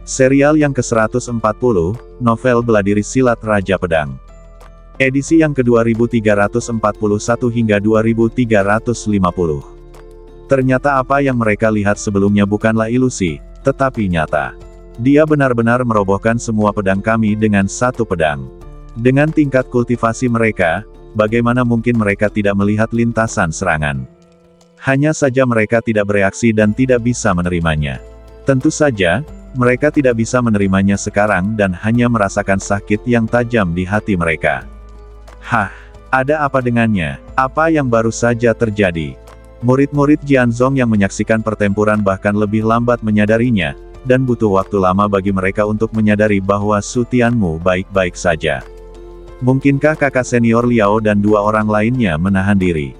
Serial yang ke-140, novel Beladiri Silat Raja Pedang. Edisi yang ke-2341 hingga 2350. Ternyata apa yang mereka lihat sebelumnya bukanlah ilusi, tetapi nyata. Dia benar-benar merobohkan semua pedang kami dengan satu pedang. Dengan tingkat kultivasi mereka, bagaimana mungkin mereka tidak melihat lintasan serangan? Hanya saja mereka tidak bereaksi dan tidak bisa menerimanya. Tentu saja, mereka tidak bisa menerimanya sekarang dan hanya merasakan sakit yang tajam di hati mereka. Hah, ada apa dengannya? Apa yang baru saja terjadi? Murid-murid Jianzong yang menyaksikan pertempuran bahkan lebih lambat menyadarinya, dan butuh waktu lama bagi mereka untuk menyadari bahwa Su Tianmu baik-baik saja. Mungkinkah kakak senior Liao dan dua orang lainnya menahan diri?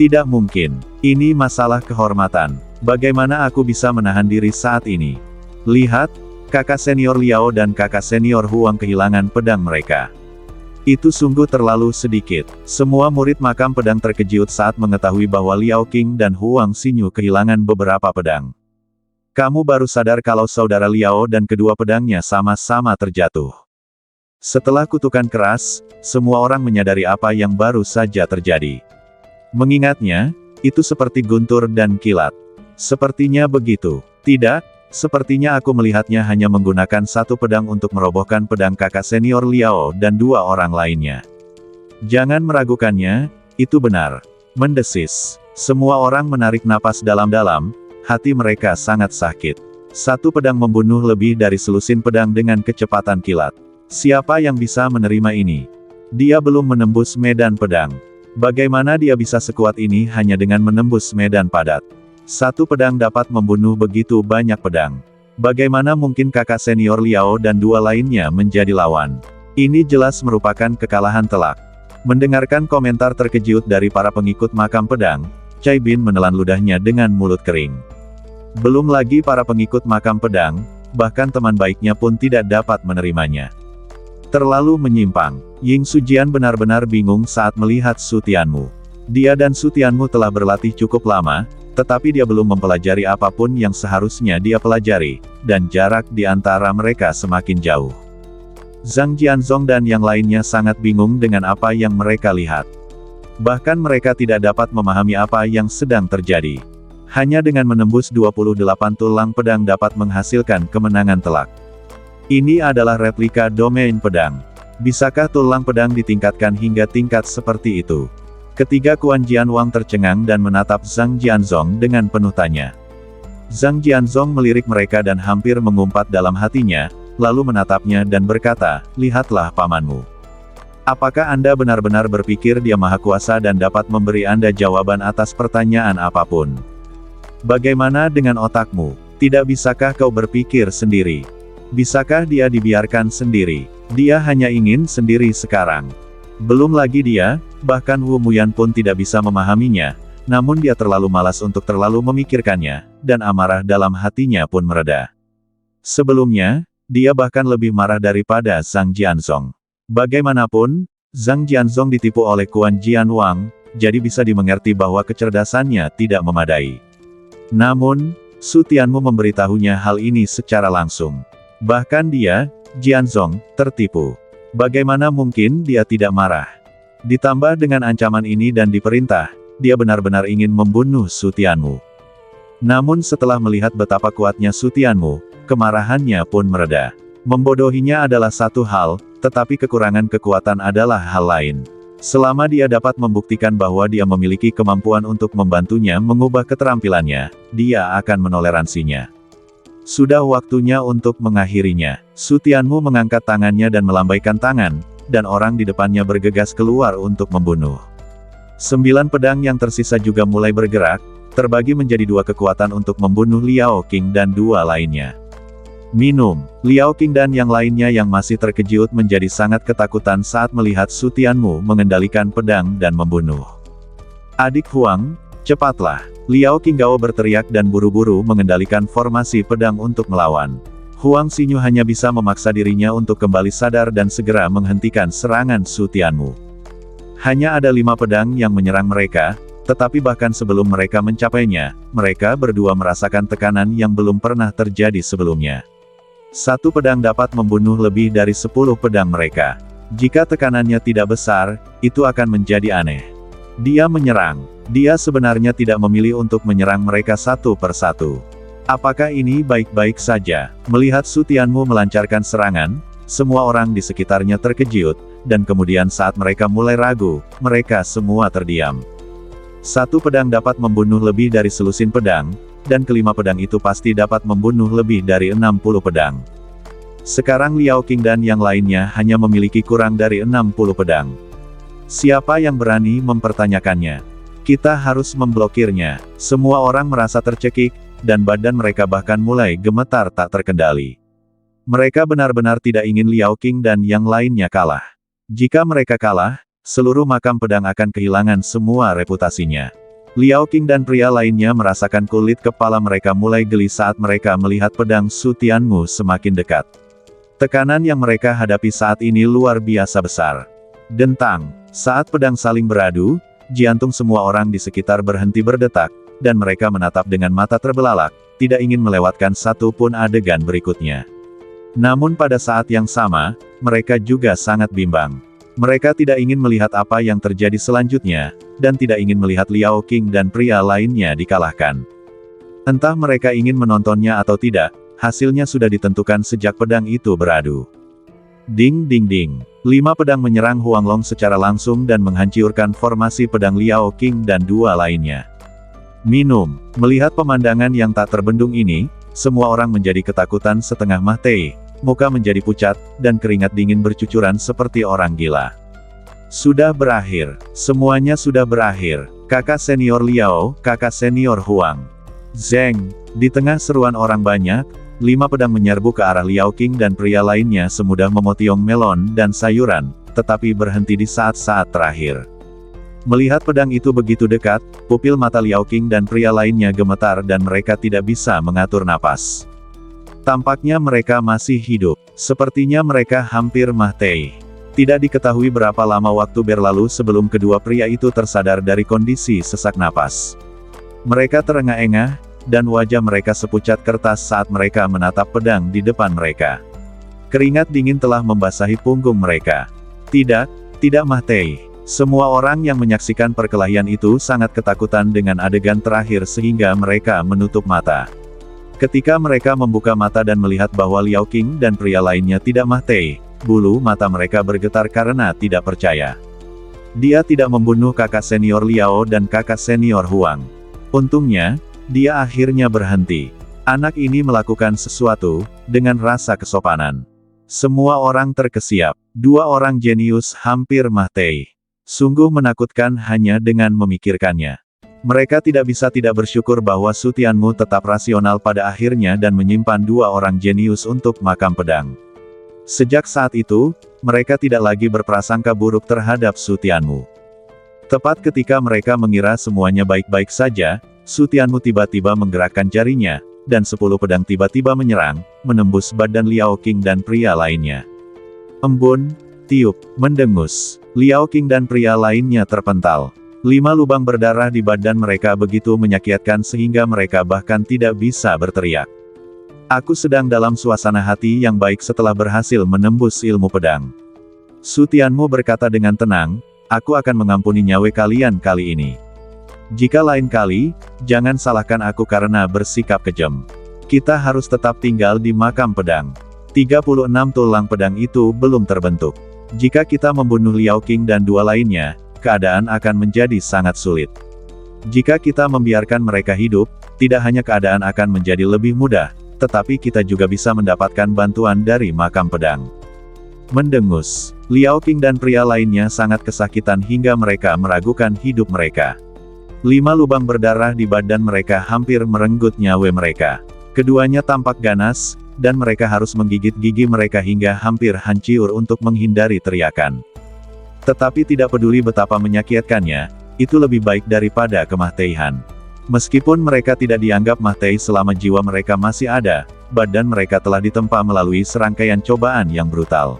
Tidak mungkin. Ini masalah kehormatan. Bagaimana aku bisa menahan diri saat ini? Lihat, kakak senior Liao dan kakak senior Huang kehilangan pedang mereka. Itu sungguh terlalu sedikit. Semua murid makam pedang terkejut saat mengetahui bahwa Liao Qing dan Huang Xinyu kehilangan beberapa pedang. Kamu baru sadar kalau saudara Liao dan kedua pedangnya sama-sama terjatuh. Setelah kutukan keras, semua orang menyadari apa yang baru saja terjadi. Mengingatnya, itu seperti guntur dan kilat. Sepertinya begitu. Tidak. Sepertinya aku melihatnya hanya menggunakan satu pedang untuk merobohkan pedang kakak senior Liao dan dua orang lainnya. Jangan meragukannya, itu benar. Mendesis. Semua orang menarik napas dalam-dalam, hati mereka sangat sakit. Satu pedang membunuh lebih dari selusin pedang dengan kecepatan kilat. Siapa yang bisa menerima ini? Dia belum menembus medan pedang. Bagaimana dia bisa sekuat ini hanya dengan menembus medan padat? Satu pedang dapat membunuh begitu banyak pedang. Bagaimana mungkin kakak senior Liao dan dua lainnya menjadi lawan? Ini jelas merupakan kekalahan telak. Mendengarkan komentar terkejut dari para pengikut makam pedang, Cai Bin menelan ludahnya dengan mulut kering. Belum lagi para pengikut makam pedang, bahkan teman baiknya pun tidak dapat menerimanya. Terlalu menyimpang. Ying Sujian benar-benar bingung saat melihat Su Tianmu. Dia dan Su Tianmu telah berlatih cukup lama, tetapi dia belum mempelajari apapun yang seharusnya dia pelajari, dan jarak di antara mereka semakin jauh. Zhang Jianzong dan yang lainnya sangat bingung dengan apa yang mereka lihat. Bahkan mereka tidak dapat memahami apa yang sedang terjadi. Hanya dengan menembus 28 tulang pedang dapat menghasilkan kemenangan telak. Ini adalah replika domain pedang. Bisakah tulang pedang ditingkatkan hingga tingkat seperti itu? Ketiga Kuan Jianwang tercengang dan menatap Zhang Jianzong dengan penuh tanya. Zhang Jianzong melirik mereka dan hampir mengumpat dalam hatinya, lalu menatapnya dan berkata, lihatlah pamanmu. Apakah Anda benar-benar berpikir dia maha kuasa dan dapat memberi Anda jawaban atas pertanyaan apapun? Bagaimana dengan otakmu? Tidak bisakah kau berpikir sendiri? Bisakah dia dibiarkan sendiri? Dia hanya ingin sendiri sekarang. Belum lagi dia, bahkan Wu Muyan pun tidak bisa memahaminya, namun dia terlalu malas untuk terlalu memikirkannya, dan amarah dalam hatinya pun mereda. Sebelumnya, dia bahkan lebih marah daripada Zhang Jianzong. Bagaimanapun, Zhang Jianzong ditipu oleh Kuan Jianwang, jadi bisa dimengerti bahwa kecerdasannya tidak memadai. Namun, Su Tianmu memberitahunya hal ini secara langsung. Bahkan dia, Jianzong, tertipu. Bagaimana mungkin dia tidak marah? Ditambah dengan ancaman ini dan diperintah, dia benar-benar ingin membunuh Su Tianmu. Namun setelah melihat betapa kuatnya Su Tianmu, kemarahannya pun mereda. Membodohinya adalah satu hal, tetapi kekurangan kekuatan adalah hal lain. Selama dia dapat membuktikan bahwa dia memiliki kemampuan untuk membantunya mengubah keterampilannya, dia akan menoleransinya. Sudah waktunya untuk mengakhirinya. Su Tianmu mengangkat tangannya dan melambaikan tangan, dan orang di depannya bergegas keluar untuk membunuh. 9 pedang yang tersisa juga mulai bergerak, terbagi menjadi 2 kekuatan untuk membunuh Liao Qing dan 2 lainnya. Minum. Liao Qing dan yang lainnya yang masih terkejut menjadi sangat ketakutan saat melihat Su Tianmu mengendalikan pedang dan membunuh. Adik Huang, cepatlah. Liao Qinggao berteriak dan buru-buru mengendalikan formasi pedang untuk melawan. Huang Xinyu hanya bisa memaksa dirinya untuk kembali sadar dan segera menghentikan serangan Su Tianmu. Hanya ada 5 pedang yang menyerang mereka, tetapi bahkan sebelum mereka mencapainya, mereka berdua merasakan tekanan yang belum pernah terjadi sebelumnya. Satu pedang dapat membunuh lebih dari 10 pedang mereka. Jika tekanannya tidak besar, itu akan menjadi aneh. Dia menyerang. Dia sebenarnya tidak memilih untuk menyerang mereka satu persatu. Apakah ini baik-baik saja? Melihat Su Tianmu melancarkan serangan, semua orang di sekitarnya terkejut, dan kemudian saat mereka mulai ragu, mereka semua terdiam. Satu pedang dapat membunuh lebih dari selusin pedang, dan kelima pedang itu pasti dapat membunuh lebih dari 60 pedang. Sekarang Liao Qing dan yang lainnya hanya memiliki kurang dari 60 pedang. Siapa yang berani mempertanyakannya? Kita harus memblokirnya. Semua orang merasa tercekik, dan badan mereka bahkan mulai gemetar tak terkendali. Mereka benar-benar tidak ingin Liao Qing dan yang lainnya kalah. Jika mereka kalah, seluruh makam pedang akan kehilangan semua reputasinya. Liao Qing dan pria lainnya merasakan kulit kepala mereka mulai geli saat mereka melihat pedang Su Tianmu semakin dekat. Tekanan yang mereka hadapi saat ini luar biasa besar. Dentang, saat pedang saling beradu, jantung semua orang di sekitar berhenti berdetak, dan mereka menatap dengan mata terbelalak, tidak ingin melewatkan satu pun adegan berikutnya. Namun pada saat yang sama, mereka juga sangat bimbang. Mereka tidak ingin melihat apa yang terjadi selanjutnya, dan tidak ingin melihat Liao Qing dan pria lainnya dikalahkan. Entah mereka ingin menontonnya atau tidak, hasilnya sudah ditentukan sejak pedang itu beradu. Ding ding ding. 5 pedang menyerang Huanglong secara langsung dan menghancurkan formasi pedang Liao Qing dan 2 lainnya. Minum. Melihat pemandangan yang tak terbendung ini, semua orang menjadi ketakutan setengah mati, muka menjadi pucat, dan keringat dingin bercucuran seperti orang gila. Sudah berakhir. Semuanya sudah berakhir. Kakak senior Liao, kakak senior Huang. Zeng. Di tengah seruan orang banyak, 5 pedang menyerbu ke arah Liao Qing dan pria lainnya semudah memotiong melon dan sayuran, tetapi berhenti di saat-saat terakhir. Melihat pedang itu begitu dekat, pupil mata Liao Qing dan pria lainnya gemetar dan mereka tidak bisa mengatur napas. Tampaknya mereka masih hidup. Sepertinya mereka hampir mati. Tidak diketahui berapa lama waktu berlalu sebelum kedua pria itu tersadar dari kondisi sesak napas. Mereka terengah-engah, dan wajah mereka sepucat kertas saat mereka menatap pedang di depan mereka. Keringat dingin telah membasahi punggung mereka. Tidak mati. Semua orang yang menyaksikan perkelahian itu sangat ketakutan dengan adegan terakhir sehingga mereka menutup mata. Ketika mereka membuka mata dan melihat bahwa Liao Qing dan pria lainnya tidak mati, bulu mata mereka bergetar karena tidak percaya. Dia tidak membunuh kakak senior Liao dan kakak senior Huang. Untungnya, dia akhirnya berhenti. Anak ini melakukan sesuatu, dengan rasa kesopanan. Semua orang terkesiap. 2 orang jenius hampir mati. Sungguh menakutkan hanya dengan memikirkannya. Mereka tidak bisa tidak bersyukur bahwa Su Tianmu tetap rasional pada akhirnya dan menyimpan 2 orang jenius untuk makam pedang. Sejak saat itu, mereka tidak lagi berprasangka buruk terhadap Su Tianmu. Tepat ketika mereka mengira semuanya baik-baik saja, Su Tianmu tiba-tiba menggerakkan jarinya, dan 10 pedang tiba-tiba menyerang, menembus badan Liao Qing dan pria lainnya. Embun, tiup, mendengus. Liao Qing dan pria lainnya terpental. 5 lubang berdarah di badan mereka begitu menyakitkan sehingga mereka bahkan tidak bisa berteriak. Aku sedang dalam suasana hati yang baik setelah berhasil menembus ilmu pedang. Su Tianmu berkata dengan tenang, aku akan mengampuni nyawa kalian kali ini. Jika lain kali, jangan salahkan aku karena bersikap kejam. Kita harus tetap tinggal di makam pedang. 36 tulang pedang itu belum terbentuk. Jika kita membunuh Liao Qing dan 2 lainnya, keadaan akan menjadi sangat sulit. Jika kita membiarkan mereka hidup, tidak hanya keadaan akan menjadi lebih mudah, tetapi kita juga bisa mendapatkan bantuan dari makam pedang. Mendengus. Liao Qing dan pria lainnya sangat kesakitan hingga mereka meragukan hidup mereka. 5 lubang berdarah di badan mereka hampir merenggut nyawa mereka. Keduanya tampak ganas, dan mereka harus menggigit gigi mereka hingga hampir hancur untuk menghindari teriakan. Tetapi tidak peduli betapa menyakitkannya, itu lebih baik daripada kematian. Meskipun mereka tidak dianggap mati selama jiwa mereka masih ada, badan mereka telah ditempa melalui serangkaian cobaan yang brutal.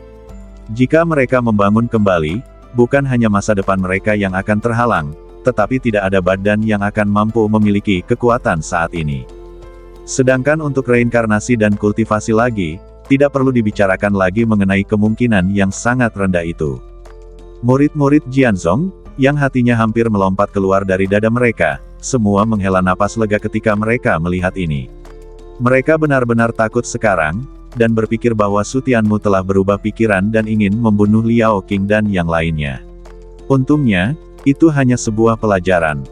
Jika mereka membangun kembali, bukan hanya masa depan mereka yang akan terhalang, tetapi tidak ada badan yang akan mampu memiliki kekuatan saat ini. Sedangkan untuk reinkarnasi dan kultivasi lagi, Tidak perlu dibicarakan lagi mengenai kemungkinan yang sangat rendah itu. Murid-murid Jianzong, yang hatinya hampir melompat keluar dari dada mereka, semua menghela napas lega ketika mereka melihat ini. Mereka benar-benar takut sekarang, dan berpikir bahwa Su Tianmu telah berubah pikiran dan ingin membunuh Liao Qing dan yang lainnya. Untungnya, itu hanya sebuah pelajaran.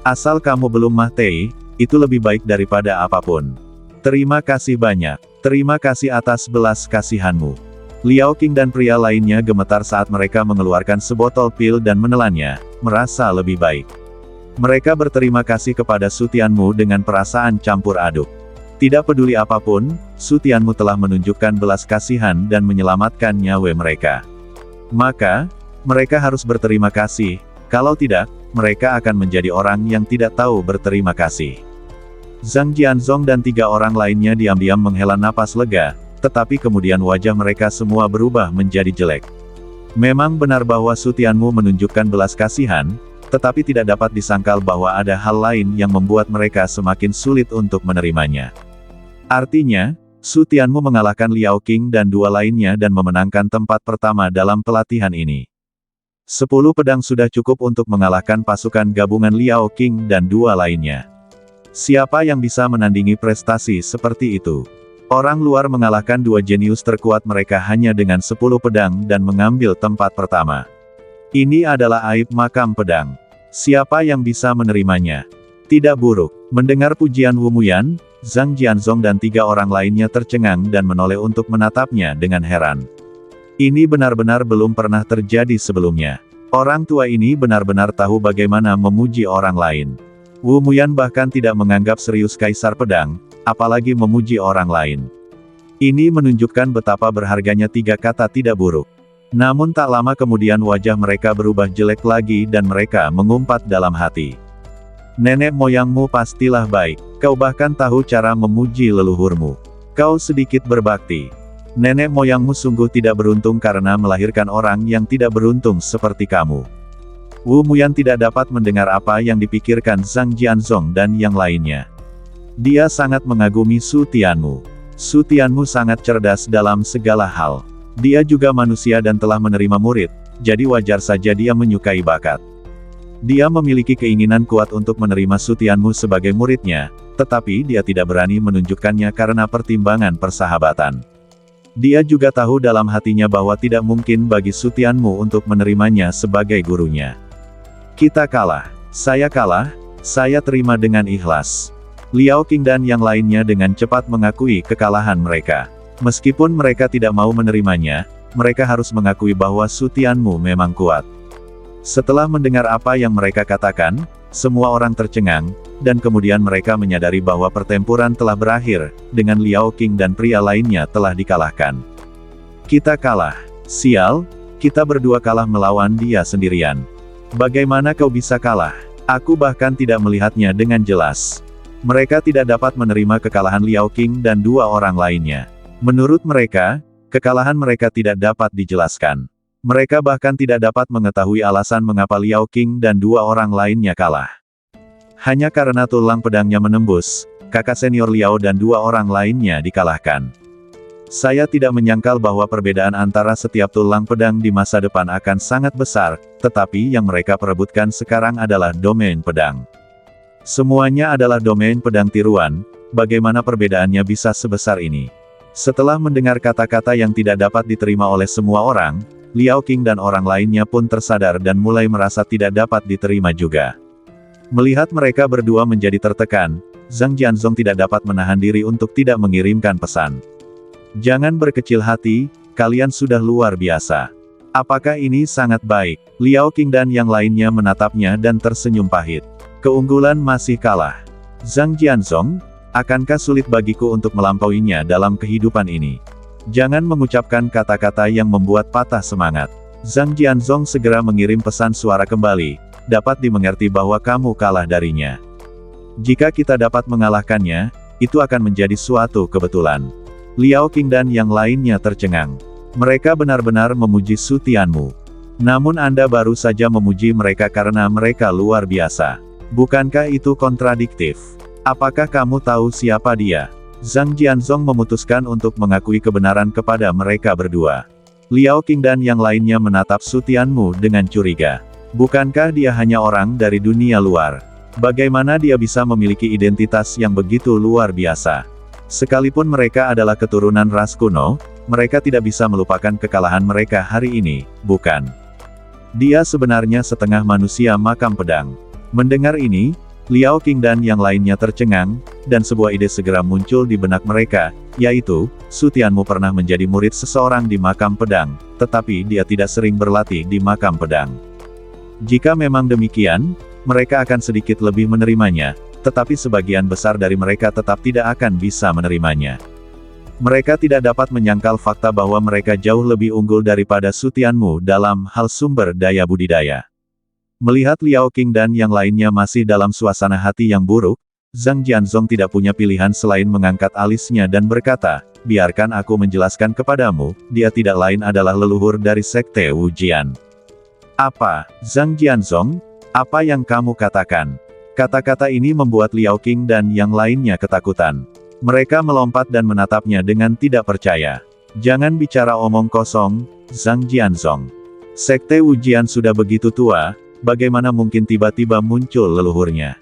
Asal kamu belum mati, itu lebih baik daripada apapun. Terima kasih banyak. Terima kasih atas belas kasihanmu. Liao Qing dan pria lainnya gemetar saat mereka mengeluarkan sebotol pil dan menelannya, merasa lebih baik. Mereka berterima kasih kepada Su Tianmu dengan perasaan campur aduk. Tidak peduli apapun, Su Tianmu telah menunjukkan belas kasihan dan menyelamatkan nyawa mereka. Maka, mereka harus berterima kasih, kalau tidak, mereka akan menjadi orang yang tidak tahu berterima kasih. Zhang Jianzong dan 3 orang lainnya diam-diam menghela napas lega, tetapi kemudian wajah mereka semua berubah menjadi jelek. Memang benar bahwa Su Tianmu menunjukkan belas kasihan, tetapi tidak dapat disangkal bahwa ada hal lain yang membuat mereka semakin sulit untuk menerimanya. Artinya, Su Tianmu mengalahkan Liao Qing dan 2 lainnya dan memenangkan tempat pertama dalam pelatihan ini. 10 pedang sudah cukup untuk mengalahkan pasukan gabungan Liao Qing dan 2 lainnya. Siapa yang bisa menandingi prestasi seperti itu? Orang luar mengalahkan 2 jenius terkuat mereka hanya dengan 10 pedang dan mengambil tempat pertama. Ini adalah aib makam pedang. Siapa yang bisa menerimanya? Tidak buruk. Mendengar pujian Wu Muyan, Zhang Jianzong dan 3 orang lainnya tercengang dan menoleh untuk menatapnya dengan heran. Ini benar-benar belum pernah terjadi sebelumnya. Orang tua ini benar-benar tahu bagaimana memuji orang lain. Wu Muyan bahkan tidak menganggap serius Kaisar Pedang, apalagi memuji orang lain. Ini menunjukkan betapa berharganya 3 kata tidak buruk. Namun tak lama kemudian wajah mereka berubah jelek lagi dan mereka mengumpat dalam hati. Nenek moyangmu pastilah baik, kau bahkan tahu cara memuji leluhurmu. Kau sedikit berbakti. Nenek moyangmu sungguh tidak beruntung karena melahirkan orang yang tidak beruntung seperti kamu. Wu Muyan tidak dapat mendengar apa yang dipikirkan Zhang Jianzong dan yang lainnya. Dia sangat mengagumi Su Tianmu. Su Tianmu sangat cerdas dalam segala hal. Dia juga manusia dan telah menerima murid, jadi wajar saja dia menyukai bakat. Dia memiliki keinginan kuat untuk menerima Su Tianmu sebagai muridnya, tetapi dia tidak berani menunjukkannya karena pertimbangan persahabatan. Dia juga tahu dalam hatinya bahwa tidak mungkin bagi Su Tianmu untuk menerimanya sebagai gurunya. Kita kalah. Saya terima dengan ikhlas. Liao Qing dan yang lainnya dengan cepat mengakui kekalahan mereka. Meskipun mereka tidak mau menerimanya, mereka harus mengakui bahwa Su Tianmu memang kuat. Setelah mendengar apa yang mereka katakan, semua orang tercengang, dan kemudian mereka menyadari bahwa pertempuran telah berakhir, dengan Liao Qing dan pria lainnya telah dikalahkan. Kita kalah. Sial, kita berdua kalah melawan dia sendirian. Bagaimana kau bisa kalah? Aku bahkan tidak melihatnya dengan jelas. Mereka tidak dapat menerima kekalahan Liao Qing dan 2 orang lainnya. Menurut mereka, kekalahan mereka tidak dapat dijelaskan. Mereka bahkan tidak dapat mengetahui alasan mengapa Liao Qing dan 2 orang lainnya kalah. Hanya karena tulang pedangnya menembus, kakak senior Liao dan 2 orang lainnya dikalahkan. Saya tidak menyangkal bahwa perbedaan antara setiap tulang pedang di masa depan akan sangat besar, tetapi yang mereka perebutkan sekarang adalah domain pedang. Semuanya adalah domain pedang tiruan, bagaimana perbedaannya bisa sebesar ini? Setelah mendengar kata-kata yang tidak dapat diterima oleh semua orang, Liao Qing dan orang lainnya pun tersadar dan mulai merasa tidak dapat diterima juga. Melihat mereka berdua menjadi tertekan, Zhang Jianzong tidak dapat menahan diri untuk tidak mengirimkan pesan. Jangan berkecil hati, kalian sudah luar biasa. Apakah ini sangat baik? Liao Qing dan yang lainnya menatapnya dan tersenyum pahit. Keunggulan masih kalah. Zhang Jianzong, akankah sulit bagiku untuk melampauinya dalam kehidupan ini? Jangan mengucapkan kata-kata yang membuat patah semangat. Zhang Jianzong segera mengirim pesan suara kembali, dapat dimengerti bahwa kamu kalah darinya. Jika kita dapat mengalahkannya, itu akan menjadi suatu kebetulan. Liao Qing dan yang lainnya tercengang. Mereka benar-benar memuji Su Tianmu. Namun Anda baru saja memuji mereka karena mereka luar biasa. Bukankah itu kontradiktif? Apakah kamu tahu siapa dia? Zhang Jianzong memutuskan untuk mengakui kebenaran kepada mereka berdua. Liao Qing dan yang lainnya menatap Su Tianmu dengan curiga. Bukankah dia hanya orang dari dunia luar? Bagaimana dia bisa memiliki identitas yang begitu luar biasa? Sekalipun mereka adalah keturunan ras kuno, mereka tidak bisa melupakan kekalahan mereka hari ini, bukan? Dia sebenarnya setengah manusia makam pedang. Mendengar ini, Liao Qing dan yang lainnya tercengang, dan sebuah ide segera muncul di benak mereka, yaitu, Su Tianmu pernah menjadi murid seseorang di makam pedang, tetapi dia tidak sering berlatih di makam pedang. Jika memang demikian, mereka akan sedikit lebih menerimanya, tetapi sebagian besar dari mereka tetap tidak akan bisa menerimanya. Mereka tidak dapat menyangkal fakta bahwa mereka jauh lebih unggul daripada Su Tianmu dalam hal sumber daya budidaya. Melihat Liao Qing dan yang lainnya masih dalam suasana hati yang buruk, Zhang Jianzong tidak punya pilihan selain mengangkat alisnya dan berkata, biarkan aku menjelaskan kepadamu, dia tidak lain adalah leluhur dari Sekte Wujian. Apa, Zhang Jianzong? Apa yang kamu katakan? Kata-kata ini membuat Liao Qing dan yang lainnya ketakutan. Mereka melompat dan menatapnya dengan tidak percaya. Jangan bicara omong kosong, Zhang Jianzong. Sekte Wujian sudah begitu tua, bagaimana mungkin tiba-tiba muncul leluhurnya?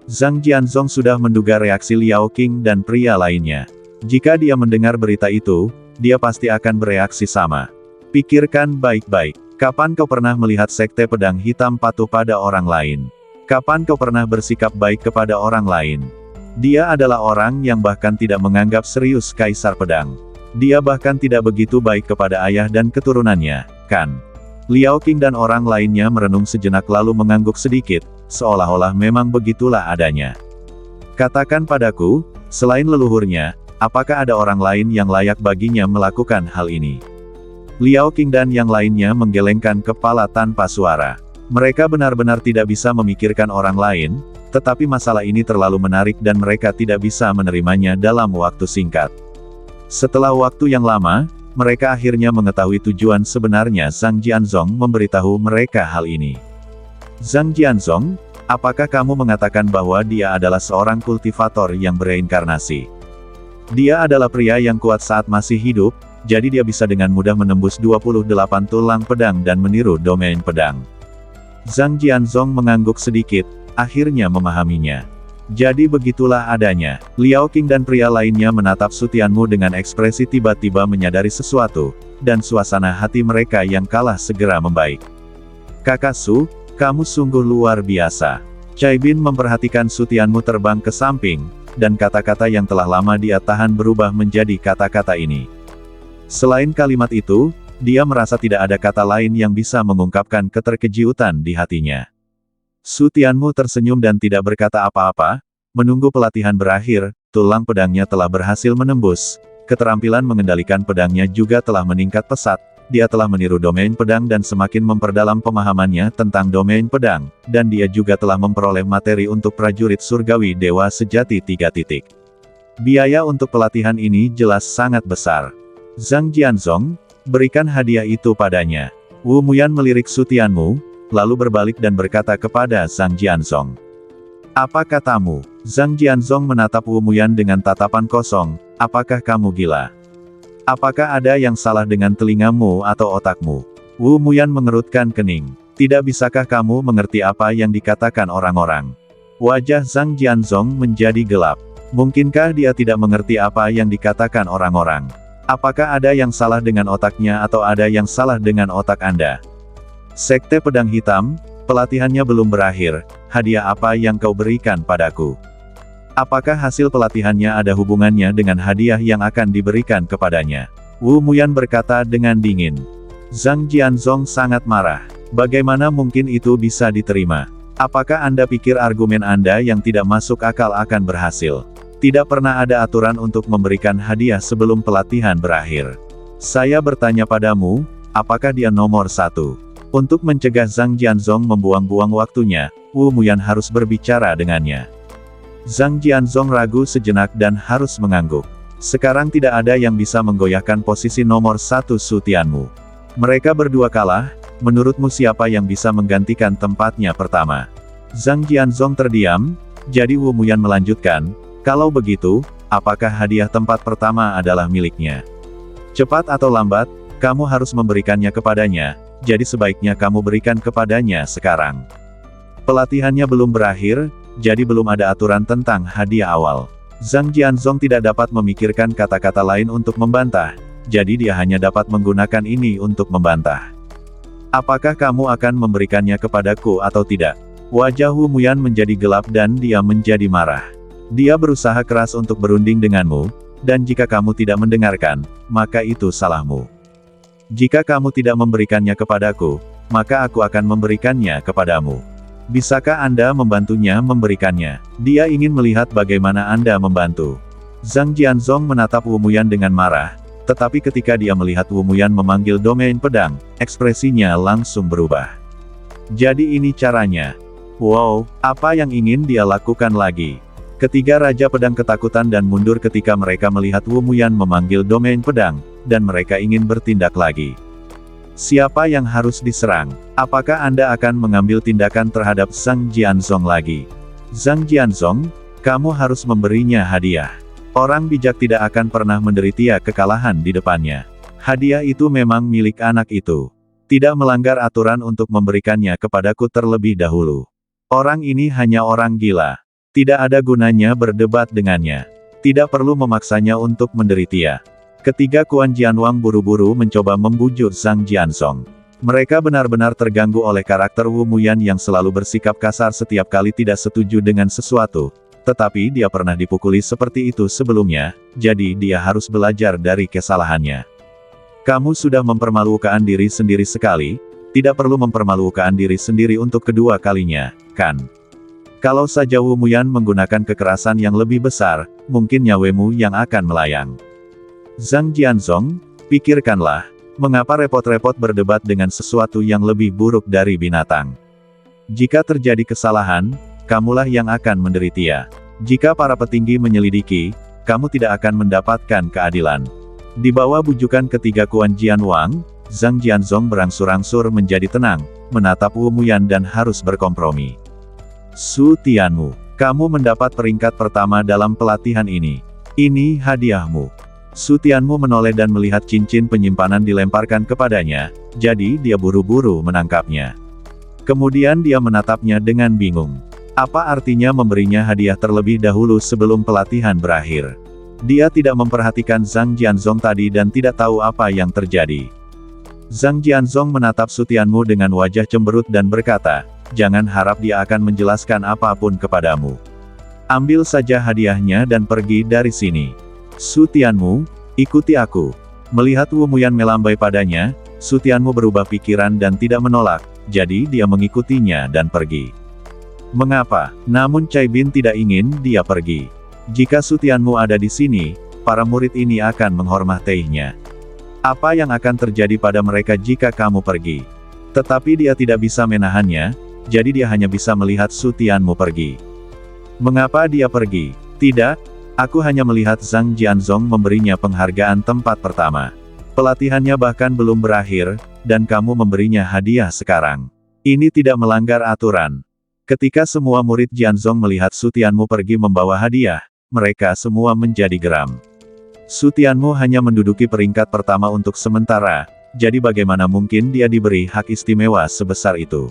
Zhang Jianzong sudah menduga reaksi Liao Qing dan pria lainnya. Jika dia mendengar berita itu, dia pasti akan bereaksi sama. Pikirkan baik-baik. Kapan kau pernah melihat Sekte Pedang Hitam patuh pada orang lain? Kapan kau pernah bersikap baik kepada orang lain? Dia adalah orang yang bahkan tidak menganggap serius Kaisar Pedang. Dia bahkan tidak begitu baik kepada ayah dan keturunannya, kan? Liao Qing dan orang lainnya merenung sejenak lalu mengangguk sedikit, seolah-olah memang begitulah adanya. Katakan padaku, selain leluhurnya, apakah ada orang lain yang layak baginya melakukan hal ini? Liao Qing dan yang lainnya menggelengkan kepala tanpa suara. Mereka benar-benar tidak bisa memikirkan orang lain, tetapi masalah ini terlalu menarik dan mereka tidak bisa menerimanya dalam waktu singkat. Setelah waktu yang lama, mereka akhirnya mengetahui tujuan sebenarnya Zhang Jianzong memberitahu mereka hal ini. Zhang Jianzong, apakah kamu mengatakan bahwa dia adalah seorang kultivator yang bereinkarnasi? Dia adalah pria yang kuat saat masih hidup, jadi dia bisa dengan mudah menembus 28 tulang pedang dan meniru domain pedang. Zhang Jianzong mengangguk sedikit, akhirnya memahaminya. Jadi begitulah adanya. Liao Qing dan pria lainnya menatap Su Tianmu dengan ekspresi tiba-tiba menyadari sesuatu, dan suasana hati mereka yang kalah segera membaik. Kakak Su, kamu sungguh luar biasa. Cai Bin memperhatikan Su Tianmu terbang ke samping, dan kata-kata yang telah lama dia tahan berubah menjadi kata-kata ini. Selain kalimat itu, dia merasa tidak ada kata lain yang bisa mengungkapkan keterkejutan di hatinya. Su Tianmu tersenyum dan tidak berkata apa-apa, menunggu pelatihan berakhir, tulang pedangnya telah berhasil menembus, keterampilan mengendalikan pedangnya juga telah meningkat pesat, dia telah meniru domain pedang dan semakin memperdalam pemahamannya tentang domain pedang, dan dia juga telah memperoleh materi untuk prajurit surgawi Dewa Sejati 3 titik. Biaya untuk pelatihan ini jelas sangat besar. Zhang Jianzong, berikan hadiah itu padanya. Wu Muyan melirik Su Tianmu, lalu berbalik dan berkata kepada Zhang Jianzong. Apa katamu? Zhang Jianzong menatap Wu Muyan dengan tatapan kosong, apakah kamu gila? Apakah ada yang salah dengan telingamu atau otakmu? Wu Muyan mengerutkan kening. Tidak bisakah kamu mengerti apa yang dikatakan orang-orang? Wajah Zhang Jianzong menjadi gelap. Mungkinkah dia tidak mengerti apa yang dikatakan orang-orang? Apakah ada yang salah dengan otaknya atau ada yang salah dengan otak Anda? Sekte Pedang Hitam, pelatihannya belum berakhir, hadiah apa yang kau berikan padaku? Apakah hasil pelatihannya ada hubungannya dengan hadiah yang akan diberikan kepadanya? Wu Muyan berkata dengan dingin. Zhang Jianzong sangat marah. Bagaimana mungkin itu bisa diterima? Apakah Anda pikir argumen Anda yang tidak masuk akal akan berhasil? Tidak pernah ada aturan untuk memberikan hadiah sebelum pelatihan berakhir. Saya bertanya padamu, apakah dia nomor 1? Untuk mencegah Zhang Jianzong membuang-buang waktunya, Wu Muyan harus berbicara dengannya. Zhang Jianzong ragu sejenak dan harus mengangguk. Sekarang tidak ada yang bisa menggoyahkan posisi nomor 1 Su Tianmu. Mereka berdua kalah, menurutmu siapa yang bisa menggantikan tempatnya pertama? Zhang Jianzong terdiam, jadi Wu Muyan melanjutkan, kalau begitu, apakah hadiah tempat pertama adalah miliknya. Cepat atau lambat, kamu harus memberikannya kepadanya, jadi sebaiknya kamu berikan kepadanya sekarang. Pelatihannya belum berakhir, jadi belum ada aturan tentang hadiah awal. Zhang Jianzong tidak dapat memikirkan kata-kata lain untuk membantah, jadi dia hanya dapat menggunakan ini untuk membantah. Apakah kamu akan memberikannya kepadaku atau tidak? Wajah Wu Muyan menjadi gelap dan dia menjadi marah. Dia berusaha keras untuk berunding denganmu, dan jika kamu tidak mendengarkan, maka itu salahmu. Jika kamu tidak memberikannya kepadaku, maka aku akan memberikannya kepadamu. Bisakah Anda membantunya memberikannya? Dia ingin melihat bagaimana Anda membantu. Zhang Jianzong menatap Wu Muyan dengan marah, tetapi ketika dia melihat Wu Muyan memanggil domain pedang, ekspresinya langsung berubah. Jadi ini caranya. Wow, apa yang ingin dia lakukan lagi? Ketiga Raja Pedang ketakutan dan mundur ketika mereka melihat Wu Muyan memanggil domain pedang, dan mereka ingin bertindak lagi. Siapa yang harus diserang? Apakah Anda akan mengambil tindakan terhadap Zhang Jianzong lagi? Zhang Jianzong, kamu harus memberinya hadiah. Orang bijak tidak akan pernah menderita kekalahan di depannya. Hadiah itu memang milik anak itu. Tidak melanggar aturan untuk memberikannya kepadaku terlebih dahulu. Orang ini hanya orang gila. Tidak ada gunanya berdebat dengannya. Tidak perlu memaksanya untuk menderita. Ketiga Kuan Jianwang buru-buru mencoba membujuk Zhang Jianzong. Mereka benar-benar terganggu oleh karakter Wu Muyan yang selalu bersikap kasar setiap kali tidak setuju dengan sesuatu. Tetapi dia pernah dipukuli seperti itu sebelumnya, jadi dia harus belajar dari kesalahannya. Kamu sudah mempermalukan diri sendiri sekali, tidak perlu mempermalukan diri sendiri untuk kedua kalinya, kan? Kalau saja Wu Muyan menggunakan kekerasan yang lebih besar, mungkin nyawemu yang akan melayang. Zhang Jianzong, pikirkanlah, mengapa repot-repot berdebat dengan sesuatu yang lebih buruk dari binatang? Jika terjadi kesalahan, kamulah yang akan menderita. Jika para petinggi menyelidiki, kamu tidak akan mendapatkan keadilan. Di bawah bujukan ketiga Kuan Jianwang, Zhang Jianzong berangsur-angsur menjadi tenang, menatap Wu Muyan dan harus berkompromi. Su Tianmu, kamu mendapat peringkat pertama dalam pelatihan ini. Ini hadiahmu. Su Tianmu menoleh dan melihat cincin penyimpanan dilemparkan kepadanya, jadi dia buru-buru menangkapnya. Kemudian dia menatapnya dengan bingung. Apa artinya memberinya hadiah terlebih dahulu sebelum pelatihan berakhir? Dia tidak memperhatikan Zhang Jianzong tadi dan tidak tahu apa yang terjadi. Zhang Jianzong menatap Su Tianmu dengan wajah cemberut dan berkata, jangan harap dia akan menjelaskan apapun kepadamu. Ambil saja hadiahnya dan pergi dari sini. Su Tianmu, ikuti aku. Melihat Wu Muyan melambai padanya, Su Tianmu berubah pikiran dan tidak menolak, jadi dia mengikutinya dan pergi. Mengapa? Namun Cai Bin tidak ingin dia pergi. Jika Su Tianmu ada di sini, para murid ini akan menghormatinya. Apa yang akan terjadi pada mereka jika kamu pergi? Tetapi dia tidak bisa menahannya, jadi dia hanya bisa melihat Su Tianmu pergi. Mengapa dia pergi? Tidak, aku hanya melihat Zhang Jianzong memberinya penghargaan tempat pertama. Pelatihannya bahkan belum berakhir, dan kamu memberinya hadiah sekarang. Ini tidak melanggar aturan. Ketika semua murid Jianzong melihat Su Tianmu pergi membawa hadiah, mereka semua menjadi geram. Su Tianmu hanya menduduki peringkat pertama untuk sementara, jadi bagaimana mungkin dia diberi hak istimewa sebesar itu?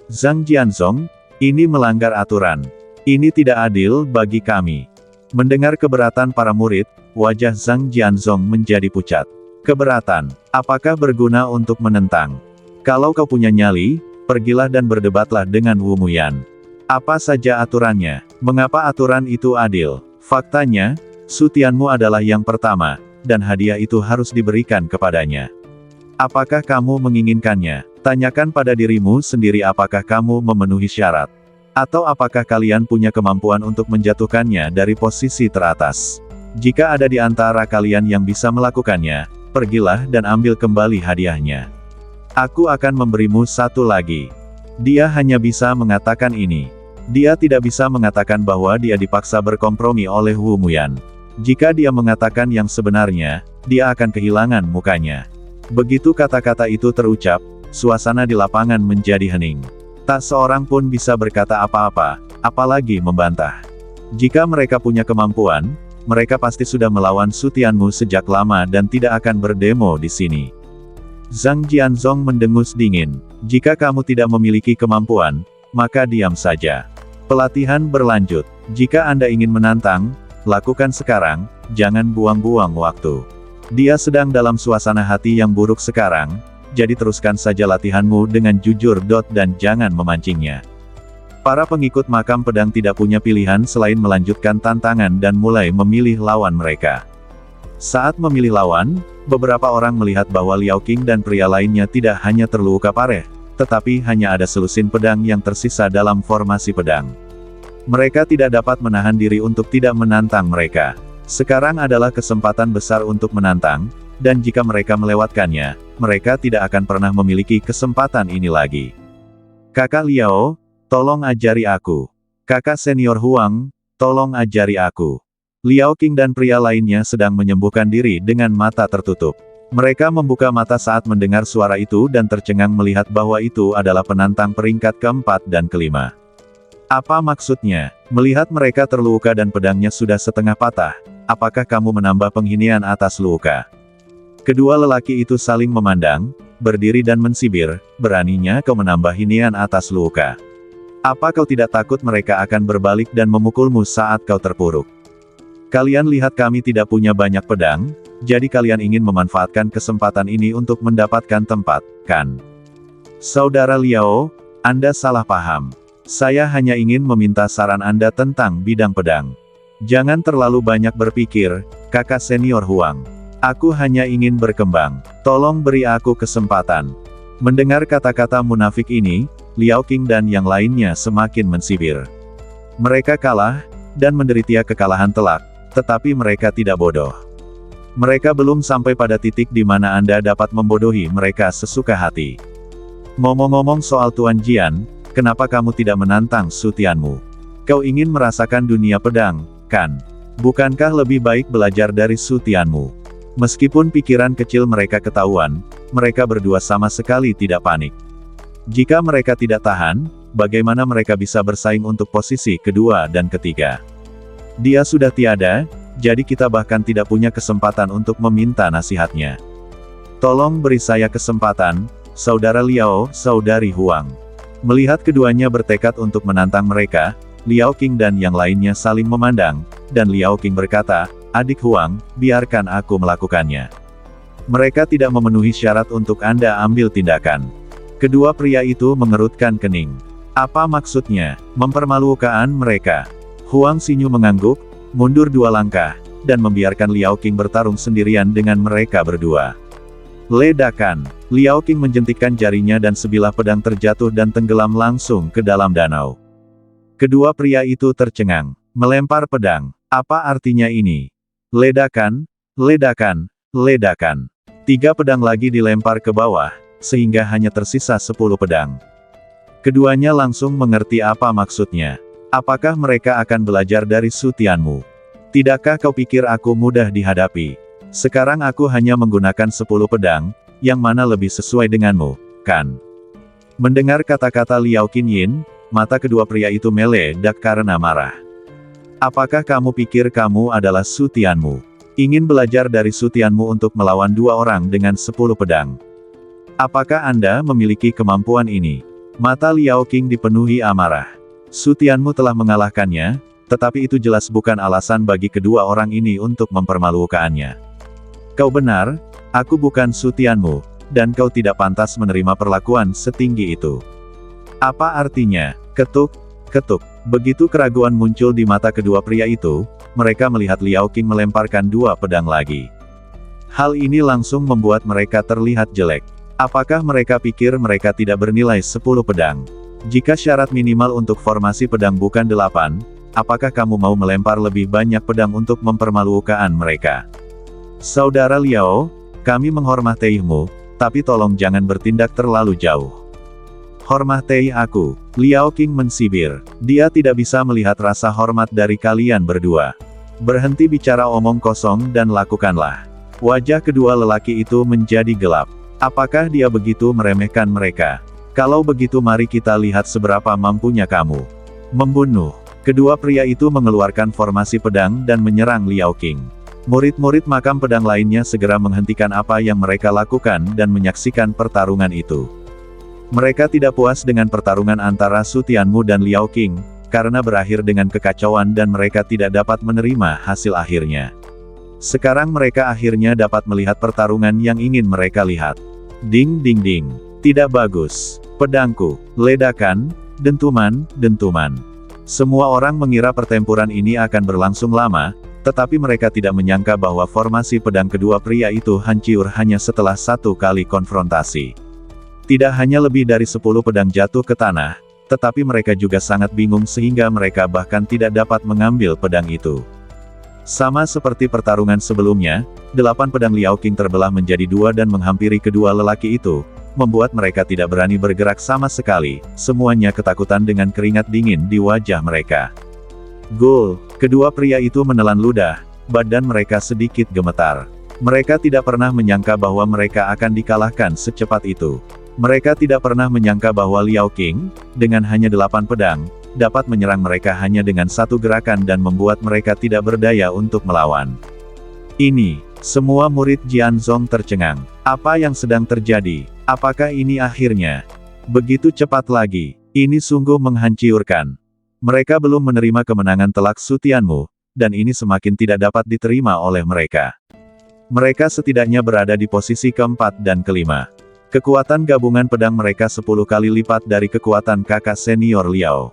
Zhang Jianzong, ini melanggar aturan. Ini tidak adil bagi kami. Mendengar keberatan para murid, wajah Zhang Jianzong menjadi pucat. Keberatan, apakah berguna untuk menentang? Kalau kau punya nyali, pergilah dan berdebatlah dengan Wu Muyan. Apa saja aturannya? Mengapa aturan itu adil? Faktanya, Su Tianmu adalah yang pertama, dan hadiah itu harus diberikan kepadanya. Apakah kamu menginginkannya? Tanyakan pada dirimu sendiri apakah kamu memenuhi syarat. Atau apakah kalian punya kemampuan untuk menjatuhkannya dari posisi teratas. Jika ada di antara kalian yang bisa melakukannya, pergilah dan ambil kembali hadiahnya. Aku akan memberimu satu lagi. Dia hanya bisa mengatakan ini. Dia tidak bisa mengatakan bahwa dia dipaksa berkompromi oleh Wu Muyan. Jika dia mengatakan yang sebenarnya, dia akan kehilangan mukanya. Begitu kata-kata itu terucap, suasana di lapangan menjadi hening. Tak seorang pun bisa berkata apa-apa, apalagi membantah. Jika mereka punya kemampuan, mereka pasti sudah melawan Su Tianmu sejak lama dan tidak akan berdemo di sini. Zhang Jianzong mendengus dingin. Jika kamu tidak memiliki kemampuan, maka diam saja. Pelatihan berlanjut. Jika Anda ingin menantang, lakukan sekarang, jangan buang-buang waktu. Dia sedang dalam suasana hati yang buruk sekarang, jadi teruskan saja latihanmu dengan jujur. Dan jangan memancingnya. Para pengikut makam pedang tidak punya pilihan selain melanjutkan tantangan dan mulai memilih lawan mereka. Saat memilih lawan, beberapa orang melihat bahwa Liao Qing dan pria lainnya tidak hanya terluka parah, tetapi hanya ada selusin pedang yang tersisa dalam formasi pedang. Mereka tidak dapat menahan diri untuk tidak menantang mereka. Sekarang adalah kesempatan besar untuk menantang, dan jika mereka melewatkannya, mereka tidak akan pernah memiliki kesempatan ini lagi. Kakak Liao, tolong ajari aku. Kakak senior Huang, tolong ajari aku. Liao Qing dan pria lainnya sedang menyembuhkan diri dengan mata tertutup. Mereka membuka mata saat mendengar suara itu dan tercengang melihat bahwa itu adalah penantang peringkat keempat dan kelima. Apa maksudnya? Melihat mereka terluka dan pedangnya sudah setengah patah, apakah kamu menambah penghinaan atas luka? Kedua lelaki itu saling memandang, berdiri dan mensibir, beraninya kau menambah hinaan atas luka. Apa kau tidak takut mereka akan berbalik dan memukulmu saat kau terpuruk? Kalian lihat kami tidak punya banyak pedang, jadi kalian ingin memanfaatkan kesempatan ini untuk mendapatkan tempat, kan? Saudara Liao, Anda salah paham. Saya hanya ingin meminta saran Anda tentang bidang pedang. Jangan terlalu banyak berpikir, kakak senior Huang. Aku hanya ingin berkembang. Tolong beri aku kesempatan. Mendengar kata-kata munafik ini, Liao Qing dan yang lainnya semakin mensibir. Mereka kalah, dan menderita kekalahan telak, tetapi mereka tidak bodoh. Mereka belum sampai pada titik di mana Anda dapat membodohi mereka sesuka hati. Ngomong-ngomong soal Tuan Jian, kenapa kamu tidak menantang Su Tianmu? Kau ingin merasakan dunia pedang, kan? Bukankah lebih baik belajar dari Su Tianmu? Meskipun pikiran kecil mereka ketahuan, mereka berdua sama sekali tidak panik. Jika mereka tidak tahan, bagaimana mereka bisa bersaing untuk posisi kedua dan ketiga? Dia sudah tiada, jadi kita bahkan tidak punya kesempatan untuk meminta nasihatnya. Tolong beri saya kesempatan, Saudara Liao, Saudari Huang. Melihat keduanya bertekad untuk menantang mereka, Liao Qing dan yang lainnya saling memandang, dan Liao Qing berkata, Adik Huang, biarkan aku melakukannya. Mereka tidak memenuhi syarat untuk Anda ambil tindakan. Kedua pria itu mengerutkan kening. Apa maksudnya, mempermalukan mereka? Huang Xinyu mengangguk, mundur 2 langkah, dan membiarkan Liao Qing bertarung sendirian dengan mereka berdua. Ledakan. Liao Qing menjentikkan jarinya dan sebilah pedang terjatuh dan tenggelam langsung ke dalam danau. Kedua pria itu tercengang. Melempar pedang. Apa artinya ini? Ledakan, ledakan, ledakan. 3 pedang lagi dilempar ke bawah, sehingga hanya tersisa 10 pedang. Keduanya langsung mengerti apa maksudnya. Apakah mereka akan belajar dari Su Tianmu? Tidakkah kau pikir aku mudah dihadapi? Sekarang aku hanya menggunakan 10 pedang, yang mana lebih sesuai denganmu, kan? Mendengar kata-kata Liao Qinyin, mata kedua pria itu meledak karena marah. Apakah kamu pikir kamu adalah Su Tianmu? Ingin belajar dari Su Tianmu untuk melawan 2 orang dengan 10 pedang? Apakah Anda memiliki kemampuan ini? Mata Liao Qing dipenuhi amarah. Su Tianmu telah mengalahkannya, tetapi itu jelas bukan alasan bagi kedua orang ini untuk mempermalukannya. Kau benar, aku bukan Su Tianmu, dan kau tidak pantas menerima perlakuan setinggi itu. Apa artinya? Ketuk, ketuk. Begitu keraguan muncul di mata kedua pria itu, mereka melihat Liao Qing melemparkan 2 pedang lagi. Hal ini langsung membuat mereka terlihat jelek. Apakah mereka pikir mereka tidak bernilai 10 pedang? Jika syarat minimal untuk formasi pedang bukan 8, apakah kamu mau melempar lebih banyak pedang untuk mempermalukan mereka? Saudara Liao, kami menghormatimu, tapi tolong jangan bertindak terlalu jauh. Hormati aku. Liao Qing mensibir. Dia tidak bisa melihat rasa hormat dari kalian berdua. Berhenti bicara omong kosong dan lakukanlah. Wajah kedua lelaki itu menjadi gelap. Apakah dia begitu meremehkan mereka? Kalau begitu mari kita lihat seberapa mampunya kamu. Membunuh. Kedua pria itu mengeluarkan formasi pedang dan menyerang Liao Qing. Murid-murid makam pedang lainnya segera menghentikan apa yang mereka lakukan dan menyaksikan pertarungan itu. Mereka tidak puas dengan pertarungan antara Su Tianmu dan Liao Qing, karena berakhir dengan kekacauan dan mereka tidak dapat menerima hasil akhirnya. Sekarang mereka akhirnya dapat melihat pertarungan yang ingin mereka lihat. Ding ding ding. Tidak bagus. Pedangku. Ledakan. Dentuman. Semua orang mengira pertempuran ini akan berlangsung lama, tetapi mereka tidak menyangka bahwa formasi pedang kedua pria itu hancur hanya setelah satu kali konfrontasi. Tidak hanya lebih dari 10 pedang jatuh ke tanah, tetapi mereka juga sangat bingung sehingga mereka bahkan tidak dapat mengambil pedang itu. Sama seperti pertarungan sebelumnya, 8 pedang Liao Qing terbelah menjadi 2 dan menghampiri kedua lelaki itu, membuat mereka tidak berani bergerak sama sekali, semuanya ketakutan dengan keringat dingin di wajah mereka. Gul, kedua pria itu menelan ludah, badan mereka sedikit gemetar. Mereka tidak pernah menyangka bahwa mereka akan dikalahkan secepat itu. Mereka tidak pernah menyangka bahwa Liao Qing, dengan hanya 8 pedang, dapat menyerang mereka hanya dengan satu gerakan dan membuat mereka tidak berdaya untuk melawan. Ini, semua murid Jianzong tercengang. Apa yang sedang terjadi? Apakah ini akhirnya? Begitu cepat lagi. Ini sungguh menghancurkan. Mereka belum menerima kemenangan telak Su Tianmu, dan ini semakin tidak dapat diterima oleh mereka. Mereka setidaknya berada di posisi keempat dan kelima. Kekuatan gabungan pedang mereka 10 kali lipat dari kekuatan kakak senior Liao.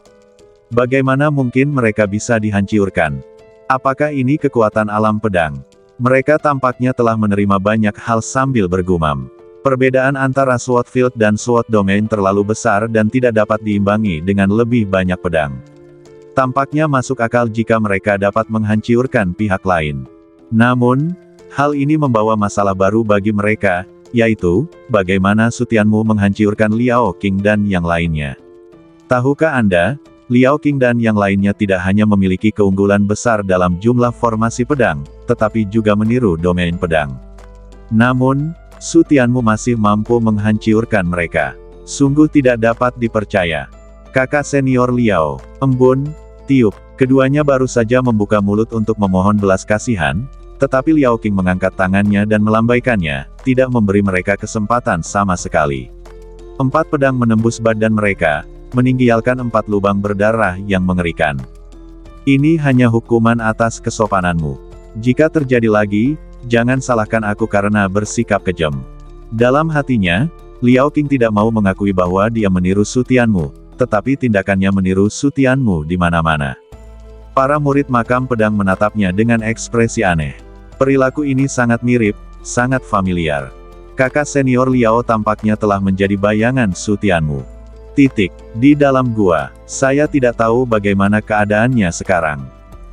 Bagaimana mungkin mereka bisa dihancurkan? Apakah ini kekuatan alam pedang? Mereka tampaknya telah menerima banyak hal sambil bergumam. Perbedaan antara Sword Field dan Sword Domain terlalu besar dan tidak dapat diimbangi dengan lebih banyak pedang. Tampaknya masuk akal jika mereka dapat menghancurkan pihak lain. Namun, hal ini membawa masalah baru bagi mereka, yaitu, bagaimana Su Tianmu menghancurkan Liao Qing dan yang lainnya. Tahukah Anda, Liao Qing dan yang lainnya tidak hanya memiliki keunggulan besar dalam jumlah formasi pedang, tetapi juga meniru domain pedang. Namun, Su Tianmu masih mampu menghancurkan mereka. Sungguh tidak dapat dipercaya. Kakak senior Liao, embun, tiup, keduanya baru saja membuka mulut untuk memohon belas kasihan, tetapi Liao Qing mengangkat tangannya dan melambaikannya, tidak memberi mereka kesempatan sama sekali. 4 pedang menembus badan mereka, meninggalkan 4 lubang berdarah yang mengerikan. Ini hanya hukuman atas kesopananmu. Jika terjadi lagi, jangan salahkan aku karena bersikap kejam. Dalam hatinya, Liao Qing tidak mau mengakui bahwa dia meniru Su Tianmu, tetapi tindakannya meniru Su Tianmu di mana-mana. Para murid makam pedang menatapnya dengan ekspresi aneh. Perilaku ini sangat mirip, sangat familiar. Kakak senior Liao tampaknya telah menjadi bayangan Su Tianmu. Di dalam gua, saya tidak tahu bagaimana keadaannya sekarang.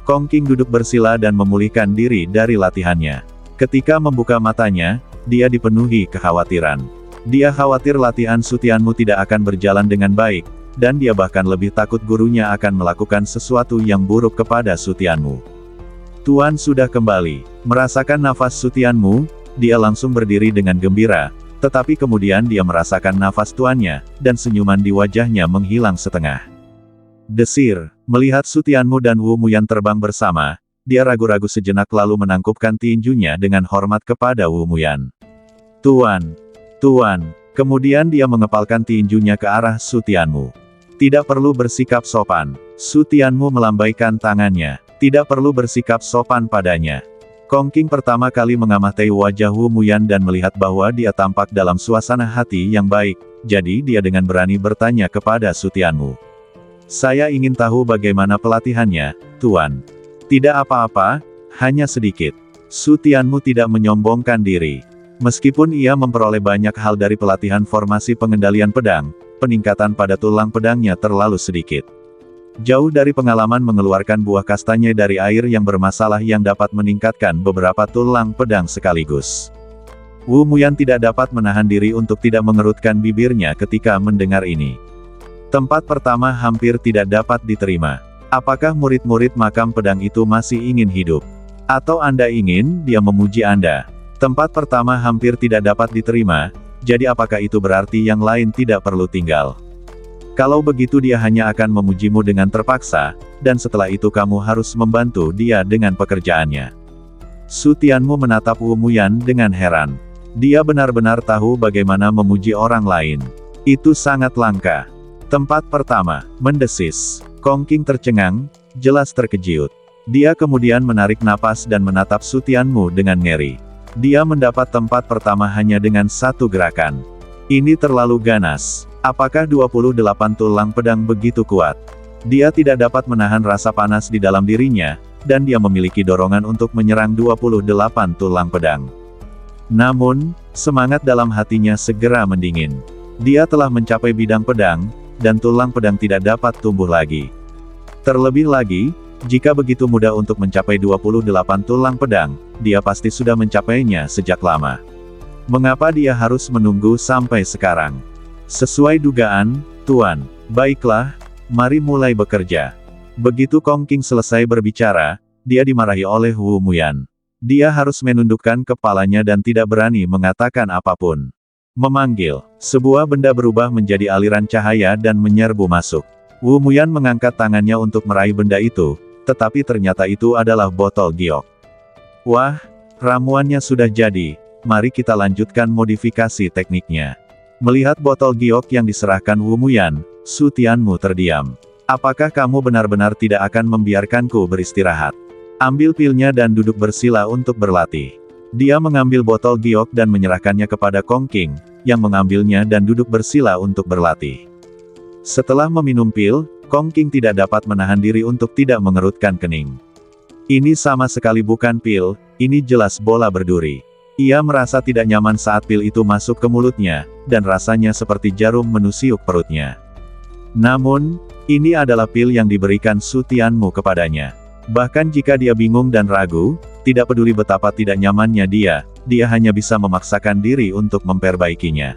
Kong Qing duduk bersila dan memulihkan diri dari latihannya. Ketika membuka matanya, dia dipenuhi kekhawatiran. Dia khawatir latihan Su Tianmu tidak akan berjalan dengan baik, dan dia bahkan lebih takut gurunya akan melakukan sesuatu yang buruk kepada Su Tianmu. Tuan sudah kembali. Merasakan nafas Su Tianmu, dia langsung berdiri dengan gembira, tetapi kemudian dia merasakan nafas tuannya, dan senyuman di wajahnya menghilang setengah. Desir, melihat Su Tianmu dan Wu Muyan terbang bersama, dia ragu-ragu sejenak lalu menangkupkan tinjunya dengan hormat kepada Wu Muyan. Tuan, kemudian dia mengepalkan tinjunya ke arah Su Tianmu. Tidak perlu bersikap sopan. Su Tianmu melambaikan tangannya. Tidak perlu bersikap sopan padanya. Kong Qing pertama kali mengamati wajah Wu Muyan dan melihat bahwa dia tampak dalam suasana hati yang baik, jadi dia dengan berani bertanya kepada Su Tianmu. Saya ingin tahu bagaimana pelatihannya, Tuan. Tidak apa-apa, hanya sedikit. Su Tianmu tidak menyombongkan diri. Meskipun ia memperoleh banyak hal dari pelatihan formasi pengendalian pedang, peningkatan pada tulang pedangnya terlalu sedikit. Jauh dari pengalaman mengeluarkan buah kastanya dari air yang bermasalah yang dapat meningkatkan beberapa tulang pedang sekaligus. Wu Muyan tidak dapat menahan diri untuk tidak mengerutkan bibirnya ketika mendengar ini. Tempat pertama hampir tidak dapat diterima. Apakah murid-murid makam pedang itu masih ingin hidup? Atau Anda ingin dia memuji Anda? Tempat pertama hampir tidak dapat diterima, jadi apakah itu berarti yang lain tidak perlu tinggal? Kalau begitu dia hanya akan memujimu dengan terpaksa, dan setelah itu kamu harus membantu dia dengan pekerjaannya. Su Tianmu menatap Wu Muyan dengan heran. Dia benar-benar tahu bagaimana memuji orang lain. Itu sangat langka. Tempat pertama, mendesis. Kong Qing tercengang, jelas terkejut. Dia kemudian menarik napas dan menatap Su Tianmu dengan ngeri. Dia mendapat tempat pertama hanya dengan satu gerakan. Ini terlalu ganas. Apakah 28 tulang pedang begitu kuat? Dia tidak dapat menahan rasa panas di dalam dirinya, dan dia memiliki dorongan untuk menyerang 28 tulang pedang. Namun, semangat dalam hatinya segera mendingin. Dia telah mencapai bidang pedang, dan tulang pedang tidak dapat tumbuh lagi. Terlebih lagi, jika begitu mudah untuk mencapai 28 tulang pedang, dia pasti sudah mencapainya sejak lama. Mengapa dia harus menunggu sampai sekarang? Sesuai dugaan, Tuan. Baiklah, mari mulai bekerja. Begitu Kong Qing selesai berbicara, dia dimarahi oleh Wu Muyan. Dia harus menundukkan kepalanya dan tidak berani mengatakan apapun. Memanggil, sebuah benda berubah menjadi aliran cahaya dan menyerbu masuk. Wu Muyan mengangkat tangannya untuk meraih benda itu, tetapi ternyata itu adalah botol giok. Wah, ramuannya sudah jadi, mari kita lanjutkan modifikasi tekniknya. Melihat botol giok yang diserahkan Wu Muyan, Su Tianmu terdiam. Apakah kamu benar-benar tidak akan membiarkanku beristirahat? Ambil pilnya dan duduk bersila untuk berlatih. Dia mengambil botol giok dan menyerahkannya kepada Kong Qing, yang mengambilnya dan duduk bersila untuk berlatih. Setelah meminum pil, Kong Qing tidak dapat menahan diri untuk tidak mengerutkan kening. Ini sama sekali bukan pil, ini jelas bola berduri. Ia merasa tidak nyaman saat pil itu masuk ke mulutnya, dan rasanya seperti jarum menusuk perutnya. Namun, ini adalah pil yang diberikan Su Tianmu kepadanya. Bahkan jika dia bingung dan ragu, tidak peduli betapa tidak nyamannya dia hanya bisa memaksakan diri untuk memperbaikinya.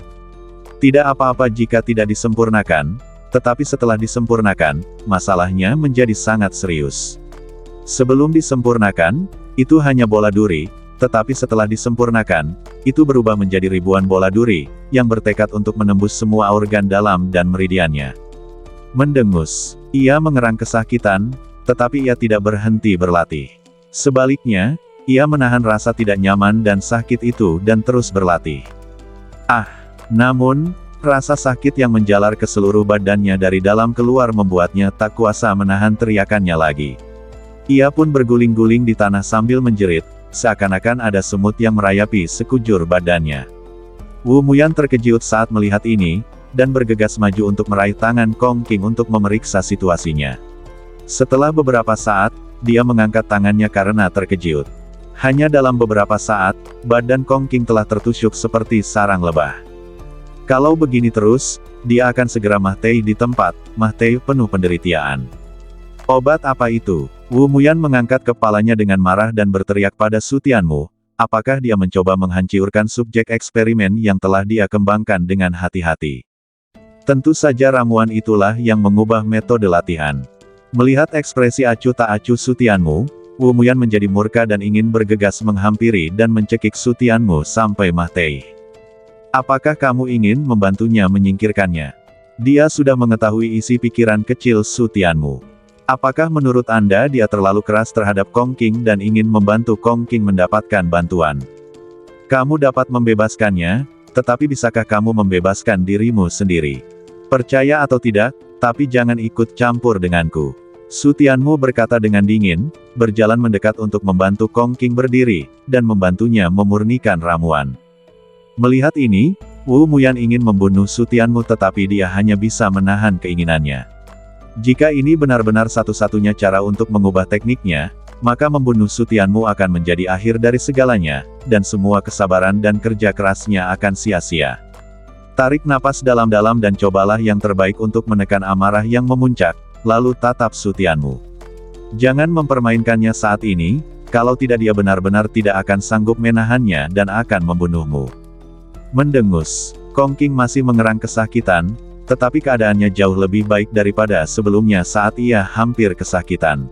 Tidak apa-apa jika tidak disempurnakan, tetapi setelah disempurnakan, masalahnya menjadi sangat serius. Sebelum disempurnakan, itu hanya bola duri, tetapi setelah disempurnakan, itu berubah menjadi ribuan bola duri, yang bertekad untuk menembus semua organ dalam dan meridiannya. Mendengus. Ia mengerang kesakitan, tetapi ia tidak berhenti berlatih. Sebaliknya, ia menahan rasa tidak nyaman dan sakit itu dan terus berlatih. Namun, rasa sakit yang menjalar ke seluruh badannya dari dalam keluar membuatnya tak kuasa menahan teriakannya lagi. Ia pun berguling-guling di tanah sambil menjerit, seakan-akan ada semut yang merayapi sekujur badannya. Wu Muyan terkejut saat melihat ini, dan bergegas maju untuk meraih tangan Kong Qing untuk memeriksa situasinya. Setelah beberapa saat, dia mengangkat tangannya karena terkejut. Hanya dalam beberapa saat, badan Kong Qing telah tertusuk seperti sarang lebah. Kalau begini terus, dia akan segera mati di tempat, mati penuh penderitaan. Obat apa itu? Wu Muyan mengangkat kepalanya dengan marah dan berteriak pada Su Tianmu, apakah dia mencoba menghancurkan subjek eksperimen yang telah dia kembangkan dengan hati-hati? Tentu saja ramuan itulah yang mengubah metode latihan. Melihat ekspresi acuh tak acuh Su Tianmu, Wu Muyan menjadi murka dan ingin bergegas menghampiri dan mencekik Su Tianmu sampai mati. Apakah kamu ingin membantunya menyingkirkannya? Dia sudah mengetahui isi pikiran kecil Su Tianmu. Apakah menurut Anda dia terlalu keras terhadap Kong Qing dan ingin membantu Kong Qing mendapatkan bantuan? Kamu dapat membebaskannya, tetapi bisakah kamu membebaskan dirimu sendiri? Percaya atau tidak, tapi jangan ikut campur denganku. Su Tianmu berkata dengan dingin, berjalan mendekat untuk membantu Kong Qing berdiri, dan membantunya memurnikan ramuan. Melihat ini, Wu Muyan ingin membunuh Su Tianmu tetapi dia hanya bisa menahan keinginannya. Jika ini benar-benar satu-satunya cara untuk mengubah tekniknya, maka membunuh Su Tianmu akan menjadi akhir dari segalanya, dan semua kesabaran dan kerja kerasnya akan sia-sia. Tarik napas dalam-dalam dan cobalah yang terbaik untuk menekan amarah yang memuncak, lalu tatap Su Tianmu. Jangan mempermainkannya saat ini, kalau tidak dia benar-benar tidak akan sanggup menahannya dan akan membunuhmu. Mendengus. Kong Qing masih mengerang kesakitan, tetapi keadaannya jauh lebih baik daripada sebelumnya saat ia hampir kesakitan.